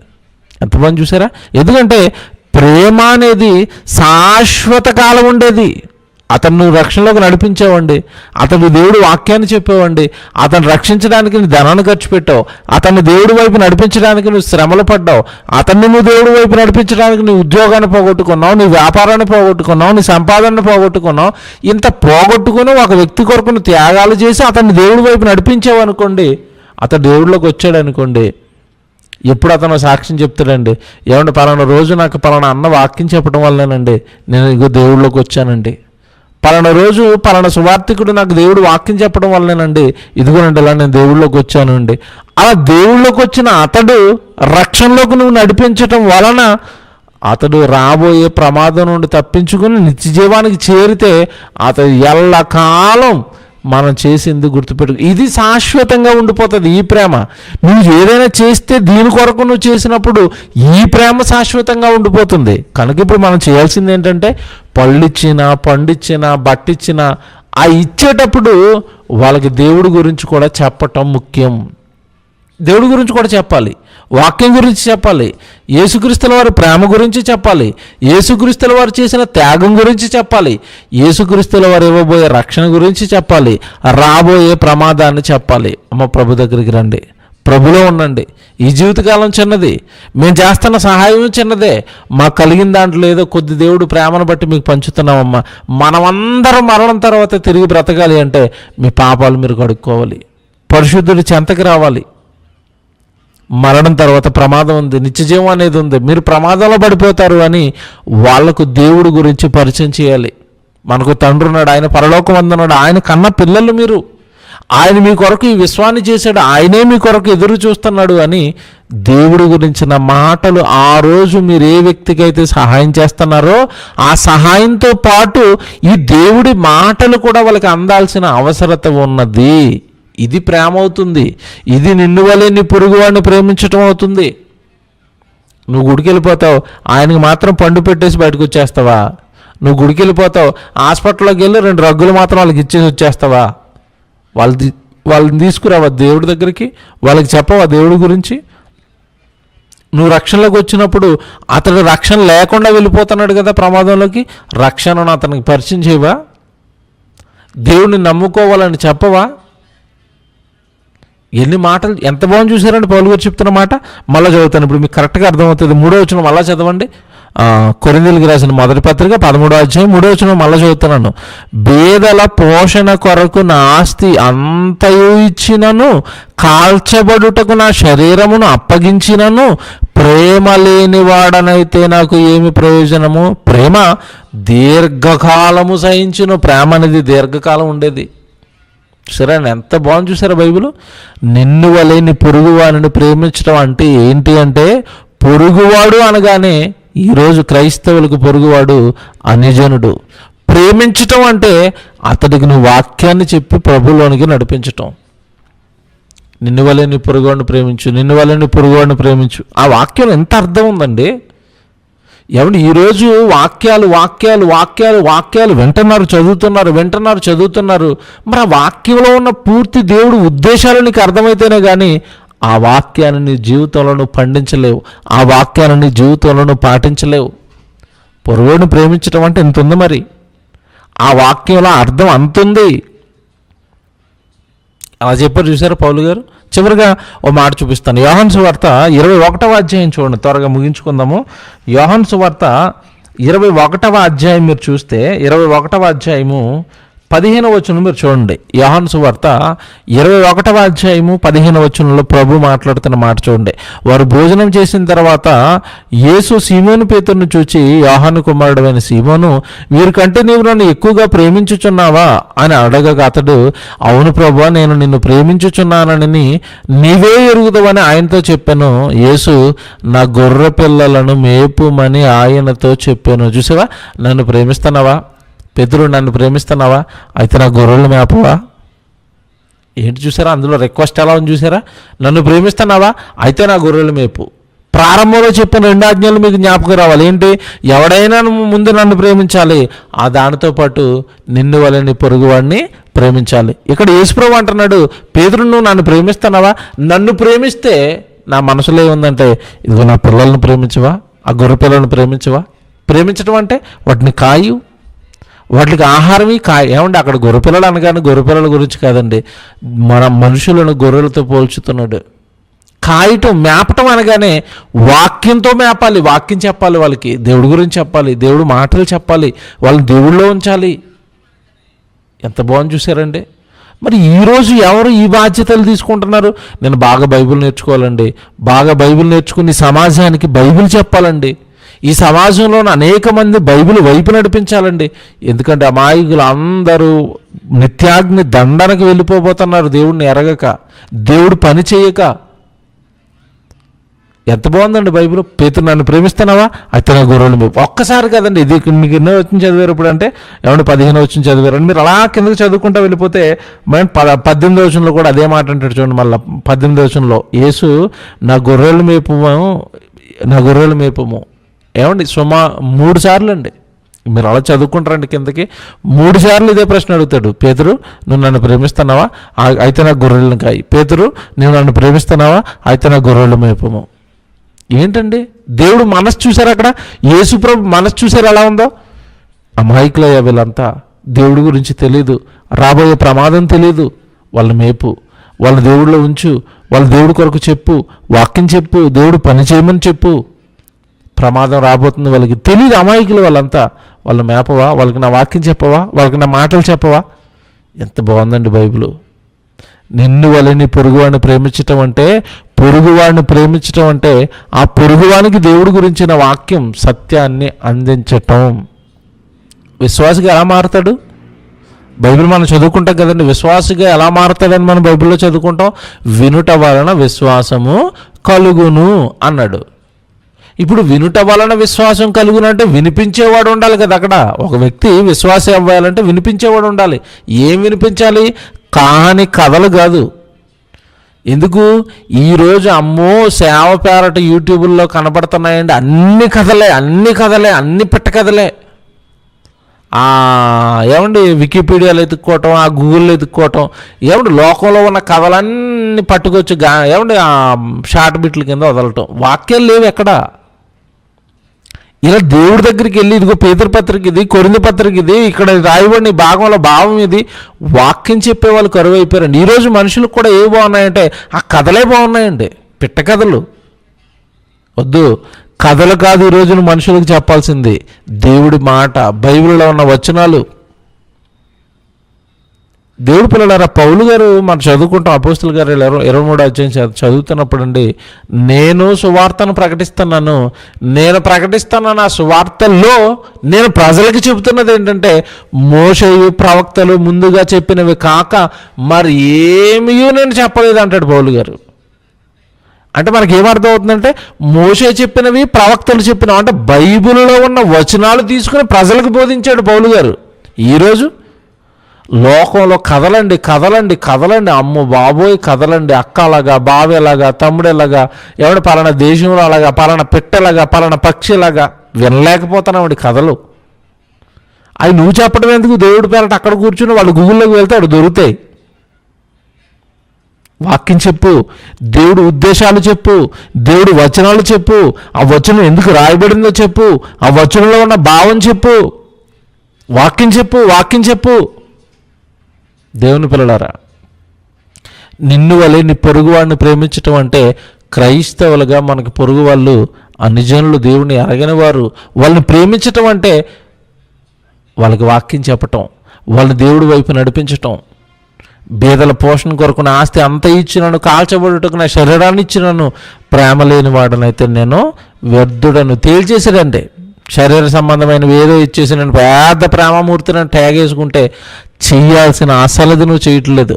Speaker 1: ఎంతమంది చూసారా? ఎందుకంటే ప్రేమ అనేది శాశ్వత కాలం ఉండేది. అతను రక్షణలోకి నడిపించావండి, అతను దేవుడు వాక్యాన్ని చెప్పావండి, అతను రక్షించడానికి నువ్వు ధనాన్ని ఖర్చు పెట్టావు, అతన్ని దేవుడి వైపు నడిపించడానికి నువ్వు శ్రమలు పడ్డావు, అతన్ని నువ్వు దేవుడి వైపు నడిపించడానికి నీ ఉద్యోగాన్ని పోగొట్టుకున్నావు, నీ వ్యాపారాన్ని పోగొట్టుకున్నావు, నీ సంపాదనను పోగొట్టుకున్నావు. ఇంత పోగొట్టుకుని ఒక వ్యక్తి కొరకు నువ్వు త్యాగాలు చేసి అతన్ని దేవుడి వైపు నడిపించావు అనుకోండి, అతను దేవుడిలోకి వచ్చాడు అనుకోండి, ఎప్పుడు అతను సాక్ష్యం చెప్తాడండి, ఏమంటే పలానా రోజు నాకు పలానా అన్న వాక్యం చెప్పడం వల్లనేనండి నేను ఇగో దేవుడిలోకి వచ్చానండి, పలానా రోజు పలానా సువార్థికుడు నాకు దేవుడు వాక్యం చెప్పడం వల్లనేనండి ఇదిగోనండి ఇలా నేను దేవుళ్ళలోకి వచ్చానండి. అలా దేవుళ్ళలోకి వచ్చిన అతడు రక్షణలోకి నువ్వు నడిపించటం వలన అతడు రాబోయే ప్రమాదం నుండి తప్పించుకుని నిత్య జీవానికి చేరితే అతడు ఎల్లకాలం మనం చేసింది గుర్తుపెట్టు. ఇది శాశ్వతంగా ఉండిపోతుంది ఈ ప్రేమ. నువ్వు ఏదైనా చేస్తే దీని కొరకు నువ్వు చేసినప్పుడు ఈ ప్రేమ శాశ్వతంగా ఉండిపోతుంది. కనుక ఇప్పుడు మనం చేయాల్సింది ఏంటంటే పళ్ళిచ్చినా, పండిచ్చినా, బట్టిచ్చినా ఆ ఇచ్చేటప్పుడు వాళ్ళకి దేవుడి గురించి కూడా చెప్పటం ముఖ్యం. దేవుడి గురించి కూడా చెప్పాలి, వాక్యం గురించి చెప్పాలి, యేసుక్రీస్తుల వారి ప్రేమ గురించి చెప్పాలి, యేసుక్రీస్తుల వారు చేసిన త్యాగం గురించి చెప్పాలి, యేసుక్రీస్తుల వారు ఇవ్వబోయే రక్షణ గురించి చెప్పాలి, రాబోయే ప్రమాదాన్ని చెప్పాలి. అమ్మ ప్రభు దగ్గరికి రండి, ప్రభులో ఉండండి. ఈ జీవితకాలం చిన్నది, మేము చేస్తున్న సహాయం చిన్నదే, మాకు కలిగిన దాంట్లో ఏదో కొద్ది దేవుడు ప్రేమను బట్టి మీకు పంచుతున్నామమ్మా. మనమందరం మరణం తర్వాత తిరిగి బ్రతకాలి అంటే మీ పాపాలు మీరు కడుక్కోవాలి, పరిశుద్ధుడి చెంతకి రావాలి. మరణం తర్వాత ప్రమాదం ఉంది, నిత్యజీవం అనేది ఉంది, మీరు ప్రమాదంలో పడిపోతారు అని వాళ్లకు దేవుడి గురించి పరిచయం చేయాలి. మనకు తండ్రి ఉన్నాడు, ఆయన పరలోకం ఉన్నాడు, ఆయన కన్న పిల్లలు మీరు, ఆయన మీ కొరకు ఈ విశ్వాన్ని చేశాడు, ఆయనే మీ కొరకు ఎదురు చూస్తున్నాడు అని దేవుడి గురించిన మాటలు ఆ రోజు మీరు ఏ వ్యక్తికి అయితే సహాయం చేస్తున్నారో ఆ సహాయంతో పాటు ఈ దేవుడి మాటలు కూడా వాళ్ళకి అందాల్సిన అవసరత ఉన్నది. ఇది ప్రేమ అవుతుంది. ఇది నిన్ను వలె నీ పొరుగువాడిని ప్రేమించటం అవుతుంది. నువ్వు గుడికి వెళ్ళిపోతావు, ఆయనకి మాత్రం పండు పెట్టేసి బయటకు వచ్చేస్తావా? నువ్వు గుడికి వెళ్ళిపోతావు, హాస్పిటల్లోకి వెళ్ళి 2 రగ్గులు మాత్రం వాళ్ళకి ఇచ్చేసి వచ్చేస్తావా? వాళ్ళని తీసుకురావా దేవుడి దగ్గరికి? వాళ్ళకి చెప్పవా దేవుడి గురించి? నువ్వు రక్షణలోకి వచ్చినప్పుడు అతడు రక్షణ లేకుండా వెళ్ళిపోతున్నాడు కదా ప్రమాదంలోకి, రక్షణను అతనికి పరిచయం చేయవా? దేవుడిని నమ్ముకోవాలని చెప్పవా? ఎన్ని మాటలు, ఎంత బాగుంది చూసారండి పౌలు గారు చెప్తున్న మాట. మళ్ళీ చదువుతాను, ఇప్పుడు మీకు కరెక్ట్గా అర్థమవుతుంది. 3వ వచనం మళ్ళీ చదవండి. కొరింథీయులకు రాసిన మొదటి పత్రిక 13వ అధ్యాయం 3వ వచనం మళ్ళీ చదువుతున్నాను. బేదల పోషణ కొరకు నా ఆస్తి అంతయు ఇచ్చినను, కాల్చబడుటకు నా శరీరమును అప్పగించినను, ప్రేమ లేని వాడనైతే నాకు ఏమి ప్రయోజనము. ప్రేమ దీర్ఘకాలము సహించును. ప్రేమ అనేది దీర్ఘకాలం ఉండేది. సరే, ఎంత బాగుంది చూసారా బైబిల్. నిన్ను వలె నీ పొరుగువాడిని ప్రేమించడం అంటే ఏంటి అంటే, పొరుగువాడు అనగానే ఈరోజు క్రైస్తవులకు పొరుగువాడు అన్యజనుడు. ప్రేమించటం అంటే అతడికి నువ్వు వాక్యాన్ని చెప్పి ప్రభువులోనికి నడిపించటం. నిన్ను వలె నీ పొరుగువాడిని ప్రేమించు, నిన్ను వలె నీ పొరుగువాడిని ప్రేమించు. ఆ వాక్యం ఎంత అర్థం ఉందండి. ఏమంటే ఈరోజు వాక్యాలు వాక్యాలు వాక్యాలు వాక్యాలు చదువుతున్నారు. మరి ఆ వాక్యంలో ఉన్న పూర్తి దేవుడు ఉద్దేశాలు నీకు అర్థమైతేనే కానీ ఆ వాక్యాన్ని నీ జీవితంలో నువ్వు పండించలేవు, ఆ వాక్యాన్ని నీ జీవితంలో నువ్వు పాటించలేవు. పొరుగువాడిని ప్రేమించడం అంటే ఎంత ఉంది మరి. ఆ వాక్యంలో అర్థం అంతుంది. అలా చెప్పారు చూసారా పౌలు గారు. చివరిగా ఓ మాట చూపిస్తాను. యోహాను సువార్త 21వ అధ్యాయం చూడండి, త్వరగా ముగించుకుందాము. యోహాను సువార్త 21వ అధ్యాయం మీరు చూస్తే 21వ అధ్యాయము 15వ వచనం మీరు చూడండి. యోహాను సువార్త 21వ అధ్యాయము 15వ వచనంలో ప్రభు మాట్లాడుతున్న మాట చూడండి. వారు భోజనం చేసిన తర్వాత యేసు సీమోను పేతురును చూచి, యోహాను కుమారుడైన సీమోను, వీరికంటే నీవు నన్ను ఎక్కువగా ప్రేమించుచున్నావా అని అడగగా అతడు, అవును ప్రభువా, నేను నిన్ను ప్రేమించుచున్నానని నీవే ఎరుగుదవని ఆయనతో చెప్పాను. యేసు, నా గొర్రె పిల్లలను మేపుమని ఆయనతో చెప్పాను. చూసావా, నన్ను ప్రేమిస్తున్నావా పేతురు, నన్ను ప్రేమిస్తున్నావా, అయితే నా గొర్రెలు మేపవా. ఏంటి చూసారా, అందులో రిక్వెస్ట్ ఎలా ఉంది చూసారా. నన్ను ప్రేమిస్తున్నావా, అయితే నా గొర్రెలు మేపు. ప్రారంభంలో చెప్పిన 2 ఆజ్ఞలు మీకు జ్ఞాపకం రావాలి. ఏంటి, ఎవడైనా ముందు నన్ను ప్రేమించాలి, ఆ దానితో పాటు నిన్ను వలె నీ పొరుగువాడిని ప్రేమించాలి. ఇక్కడ యేసుప్రభు అంటున్నాడు, పేతురు నువ్వు నన్ను ప్రేమిస్తున్నావా, నన్ను ప్రేమిస్తే నా మనసులో ఏముందంటే, ఇదిగో నా పిల్లలను ప్రేమించవా, ఆ గొర్రె పిల్లలను ప్రేమించవా. ప్రేమించడం అంటే వాటిని కాయు, వాటికి ఆహారమే ఏమంటే అక్కడ గొర్రెపిల్లలు అనగానే గొర్రెపిల్లల గురించి కాదండి, మన మనుషులను గొర్రెలతో పోల్చుతున్నాడు. కాయటం, మేపటం అనగానే వాక్యంతో మేపాలి, వాక్యం చెప్పాలి, వాళ్ళకి దేవుడి గురించి చెప్పాలి, దేవుడు మాటలు చెప్పాలి, వాళ్ళని దేవుళ్ళో ఉంచాలి. ఎంత బాగుంది చూసారండి. మరి ఈరోజు ఎవరు ఈ బాధ్యతలు తీసుకుంటున్నారు? నేను బాగా బైబిల్ నేర్చుకోవాలండి, బాగా బైబిల్ నేర్చుకుని సమాజానికి బైబిల్ చెప్పాలండి, ఈ సమాజంలో అనేక మంది బైబిల్ వైపు నడిపించాలండి. ఎందుకంటే అమాయకులు అందరూ నిత్యాగ్ని దండనకు వెళ్ళిపోబోతున్నారు, దేవుడిని ఎరగక, దేవుడు పని చేయక. ఎంత బాగుందండి బైబిల్. పేతురు నన్ను ప్రేమిస్తున్నావా, అయితే నా గొర్రెలు మేపు. ఒక్కసారి కదండి, ఇది మీకు ఎన్నో వచ్చిన చదివారు ఇప్పుడు అంటే, ఏమంటే 15 వచ్చిన చదివారు అని మీరు అలా కిందకి చదువుకుంటూ వెళ్ళిపోతే 18వ వచనంలో కూడా అదే మాట అంటాడు చూడండి. మళ్ళీ 18వ వచనంలో యేసు, నా గొర్రెలు మేపము. ఏమండి, 3 సార్లు అండి. మీరు అలా చదువుకుంటారండి కిందకి 3 సార్లు ఇదే ప్రశ్న అడుగుతాడు. పేతురు, నువ్వు నన్ను ప్రేమిస్తున్నావా, అయితే నా గొర్రెలను కాయి. పేతురు, నువ్వు నన్ను ప్రేమిస్తున్నావా, అయితే నా గొర్రెలు మేపము. ఏంటండి, దేవుడు మనసు చూసారు అక్కడ. యేసుప్రభు మనసు చూసారు ఎలా ఉందో. అమాయకులయ్యా వీళ్ళంతా, దేవుడి గురించి తెలీదు, రాబోయే ప్రమాదం తెలీదు. వాళ్ళ మేపు, వాళ్ళ దేవుడిలో ఉంచు, వాళ్ళ దేవుడి కొరకు చెప్పు, వాక్యం చెప్పు, దేవుడు పని చేయమని చెప్పు. ప్రమాదం రాబోతుంది వాళ్ళకి తెలియదు, అమాయకులు వాళ్ళంతా. వాళ్ళు మేపవా, వాళ్ళకి నా వాక్యం చెప్పవా, వాళ్ళకి నా మాటలు చెప్పవా. ఎంత బాగుందండి బైబిల్. నిన్ను వలె నీ పొరుగువాడిని ప్రేమించటం అంటే, పొరుగువాడిని ప్రేమించటం అంటే ఆ పొరుగువానికి దేవుడి గురించిన వాక్యం, సత్యాన్ని అందించటం. విశ్వాసిగా ఎలా మారుతాడు? బైబిల్ మనం చదువుకుంటాం కదండి, విశ్వాసిగా ఎలా మారుతాడని మనం బైబిల్లో చదువుకుంటాం. వినుట వలన విశ్వాసము కలుగును అన్నాడు. ఇప్పుడు వినుట వలన విశ్వాసం కలుగునంటే వినిపించేవాడు ఉండాలి కదా. అక్కడ ఒక వ్యక్తి విశ్వాసం అవ్వాలంటే వినిపించేవాడు ఉండాలి. ఏం వినిపించాలి? కాని కథలు కాదు. ఎందుకు ఈరోజు అమ్మో సేవ పేరట యూట్యూబుల్లో కనపడుతున్నాయండి, అన్ని కథలే, అన్ని పెట్ట కథలే. ఏమండి, వికీపీడియాలో ఎత్తుక్కోవటం, ఆ గూగుల్లో ఎత్తుక్కోవటం, ఏమండి లోకంలో ఉన్న కథలన్నీ పట్టుకొచ్చి ఏమండి షార్ట్ బిట్ల కింద వదలటం. వాక్యాలు లేవు ఎక్కడ. ఇలా దేవుడి దగ్గరికి వెళ్ళి, ఇదిగో పేతురు పత్రిక ఇది, కొరింథీ పత్రిక ఇది, ఇక్కడ రాయబడిన భాగంలో భావం ఇది, వాక్యం చెప్పే వాళ్ళు కరువు అయిపోయారండి. ఈరోజు మనుషులకు కూడా ఏవి బాగున్నాయంటే ఆ కథలే బాగున్నాయండి, పిట్ట కథలు వద్దు. కథలు కాదు ఈరోజు మనుషులకు చెప్పాల్సింది, దేవుడి మాట, బైబిల్లో ఉన్న వచనాలు. దేవుడు పిల్లలారా, పౌలు గారు మనం చదువుకుంటాం, అపోస్తుల గారు 23వ అధ్యాయం చదువుతున్నప్పుడు అండి, నేను సువార్తను ప్రకటిస్తున్నాను, నేను ప్రకటిస్తున్నాను. ఆ సువార్తల్లో నేను ప్రజలకి చెబుతున్నది ఏంటంటే, మోషేయు ప్రవక్తలు ముందుగా చెప్పినవి కాక మరి ఏమీ నేను చెప్పలేదు అంటాడు పౌలు గారు. అంటే మనకి ఏమర్థం అవుతుందంటే, మోషే చెప్పినవి ప్రవక్తలు చెప్పినవి అంటే బైబిల్లో ఉన్న వచనాలు తీసుకుని ప్రజలకు బోధించాడు పౌలు గారు. ఈరోజు లోకంలో కదలండి కదలండి కదలండి, అమ్మో బాబోయ్ కదలండి, అక్క అలాగా, బావేలాగా, తమ్ముడేలాగా, ఎవడ పలానా దేశంలో అలాగా, పలానా పెట్టెలాగా, పలానా పక్షిలాగా వినలేకపోతున్నామండి కథలు. అవి నువ్వు చెప్పడం ఎందుకు? దేవుడి పేరట అక్కడ కూర్చుని వాళ్ళు గూగుల్లోకి వెళ్తే అక్కడ దొరుకుతాయి. వాక్యం చెప్పు, దేవుడు ఉద్దేశాలు చెప్పు, దేవుడు వచనాలు చెప్పు, ఆ వచనం ఎందుకు రాయబడిందో చెప్పు, ఆ వచనంలో ఉన్న భావం చెప్పు, వాక్యం చెప్పు, వాక్యం చెప్పు. దేవుని పిల్లలారా, నిన్ను వలె నీ పొరుగువాడిని ప్రేమించటం అంటే, క్రైస్తవులుగా మనకి పొరుగు వాళ్ళు అన్యజనులు, దేవుని ఎరగని వారు, వాళ్ళని ప్రేమించటం అంటే వాళ్ళకి వాక్యం చెప్పటం, వాళ్ళని దేవుడి వైపు నడిపించటం. బీదల పోషణ కొరకు నా ఆస్తి అంత ఇచ్చినను, కాల్చబడుటకు నా శరీరాన్ని ఇచ్చినను, ప్రేమ లేని వాడనైతే నేను వ్యర్థుడను తేల్చేసాడంటే, శరీర సంబంధమైనవి ఏదో ఇచ్చేసి నేను పెద్ద ప్రేమమూర్తిని ట్యాగేసుకుంటే చేయాల్సిన అసలది నువ్వు చేయట్లేదు.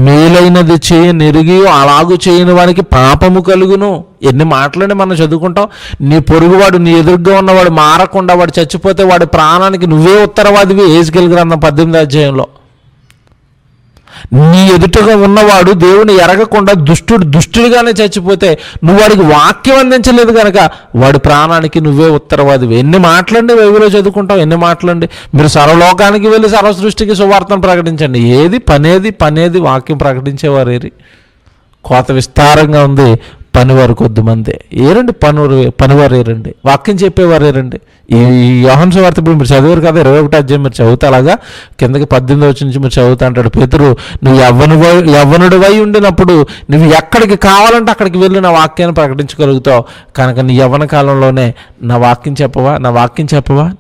Speaker 1: మేలైనది చేయనిరిగి అలాగూ చేయని వానికి పాపము కలుగును. ఎన్ని మాటలని మనం చదువుకుంటాం. నీ పొరుగువాడు, నీ ఎదురుగా ఉన్నవాడు మారకుండా వాడు చచ్చిపోతే వాడి ప్రాణానికి నువ్వే ఉత్తరవాదివి. హెజ్కేలు గ్రంథం 18వ అధ్యాయంలో. నీ ఎదుటగా ఉన్నవాడు దేవుని ఎరగకుండా దుష్టుడిగానే చచ్చిపోతే నువ్వు వాడికి వాక్యం అందించలేదు కనుక వాడి ప్రాణానికి నువ్వే ఉత్తరవాదివి. ఎన్ని మాటలండి బైబిల్లో చదువుకుంటాం, ఎన్ని మాటలండి. మీరు సర్వలోకానికి వెళ్ళి సర్వ సృష్టికి సువార్తను ప్రకటించండి. ఏది పనేది వాక్యం ప్రకటించేవారేరి. కోత విస్తారంగా ఉంది, పనివారు కొద్దిమందే. ఏరండి పనివారు ఏరండి, వాక్యం చెప్పేవారు ఏరండి. ఈ యోహాను సువార్త ఇప్పుడు మీరు చదివారు కదా, 21వ అధ్యాయం మీరు చదువుతా, అలాగా కిందకి 18వ వచనం నుంచి మీరు చదువుతా అంటాడు పేతురు, నువ్వు యవ్వనుడివై ఉండినప్పుడు నువ్వు ఎక్కడికి కావాలంటే అక్కడికి వెళ్ళి నా వాక్యాన్ని ప్రకటించగలుగుతావు. కనుక నీ యవ్వన కాలంలోనే నా వాక్యం చెప్పవా,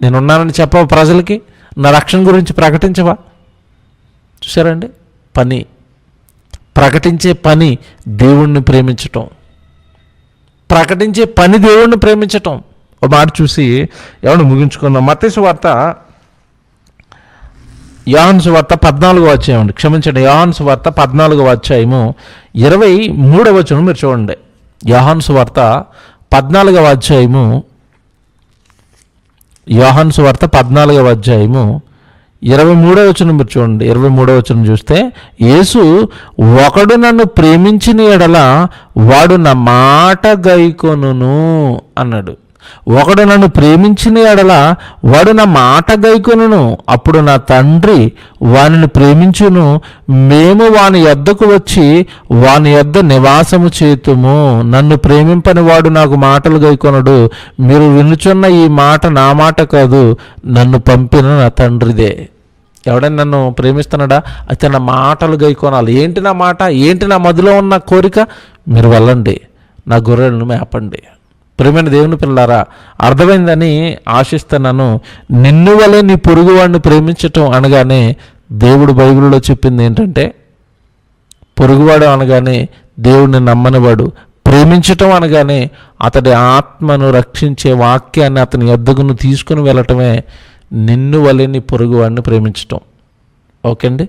Speaker 1: నేనున్నానని చెప్పవా, ప్రజలకి నా రక్షణ గురించి ప్రకటించవా? చూసారండి, ప్రకటించే పని దేవుణ్ణి ప్రేమించటం, ప్రకటించే పని దేవుణ్ణి ప్రేమించటం. ఒక మాట చూసి ఎవరు ముగించుకుందాం. మత్తయి సువార్త, యోహాను సువార్త 14వ అధ్యాయం, క్షమించండి, యోహాను సువార్త 14వ అధ్యాయము 23వ వచనం మీరు చూడండి. యోహాను సువార్త 14వ అధ్యాయము, యోహాను సువార్త 14వ అధ్యాయము 23వ వచనం మీరు చూడండి. 23వ వచనం చూస్తే, యేసు, ఒకడు నన్ను ప్రేమించిన ఎడల వాడు నా మాట గైకొనును అన్నాడు. ఒకడు నన్ను ప్రేమించిన ఎడల వాడు నా మాట గైకొనును, అప్పుడు నా తండ్రి వానిని ప్రేమించును, మేము వాని యొద్దకు వచ్చి వాని యొద్ద నివాసము చేతుము. నన్ను ప్రేమింపని వాడు నాకు మాటలు గైకొనడు. మీరు వినుచున్న ఈ మాట నా మాట కాదు, నన్ను పంపిన నా తండ్రిదే. ఎవడైనా నన్ను ప్రేమిస్తున్నాడా అయితే నా మాటలు గైకొనాలి. ఏంటి నా మాట, ఏంటి నా మదిలో ఉన్న కోరిక? మీరు వెళ్ళండి, నా గొర్రెలను మేపండి. ప్రియమైన దేవుని పిల్లారా, అర్థమైందని ఆశిస్తున్నాను. నిన్ను వలె నీ పొరుగువాడిని ప్రేమించటం అనగానే దేవుడు బైబిల్లో చెప్పింది ఏంటంటే, పొరుగువాడు అనగానే దేవుడిని నమ్మనివాడు, ప్రేమించటం అనగానే అతడి ఆత్మను రక్షించే వాక్యాన్ని అతని యొద్దకును తీసుకుని వెళ్ళటమే నిన్ను వలె నీ పొరుగువాడిని ప్రేమించటం. ఓకే అండి.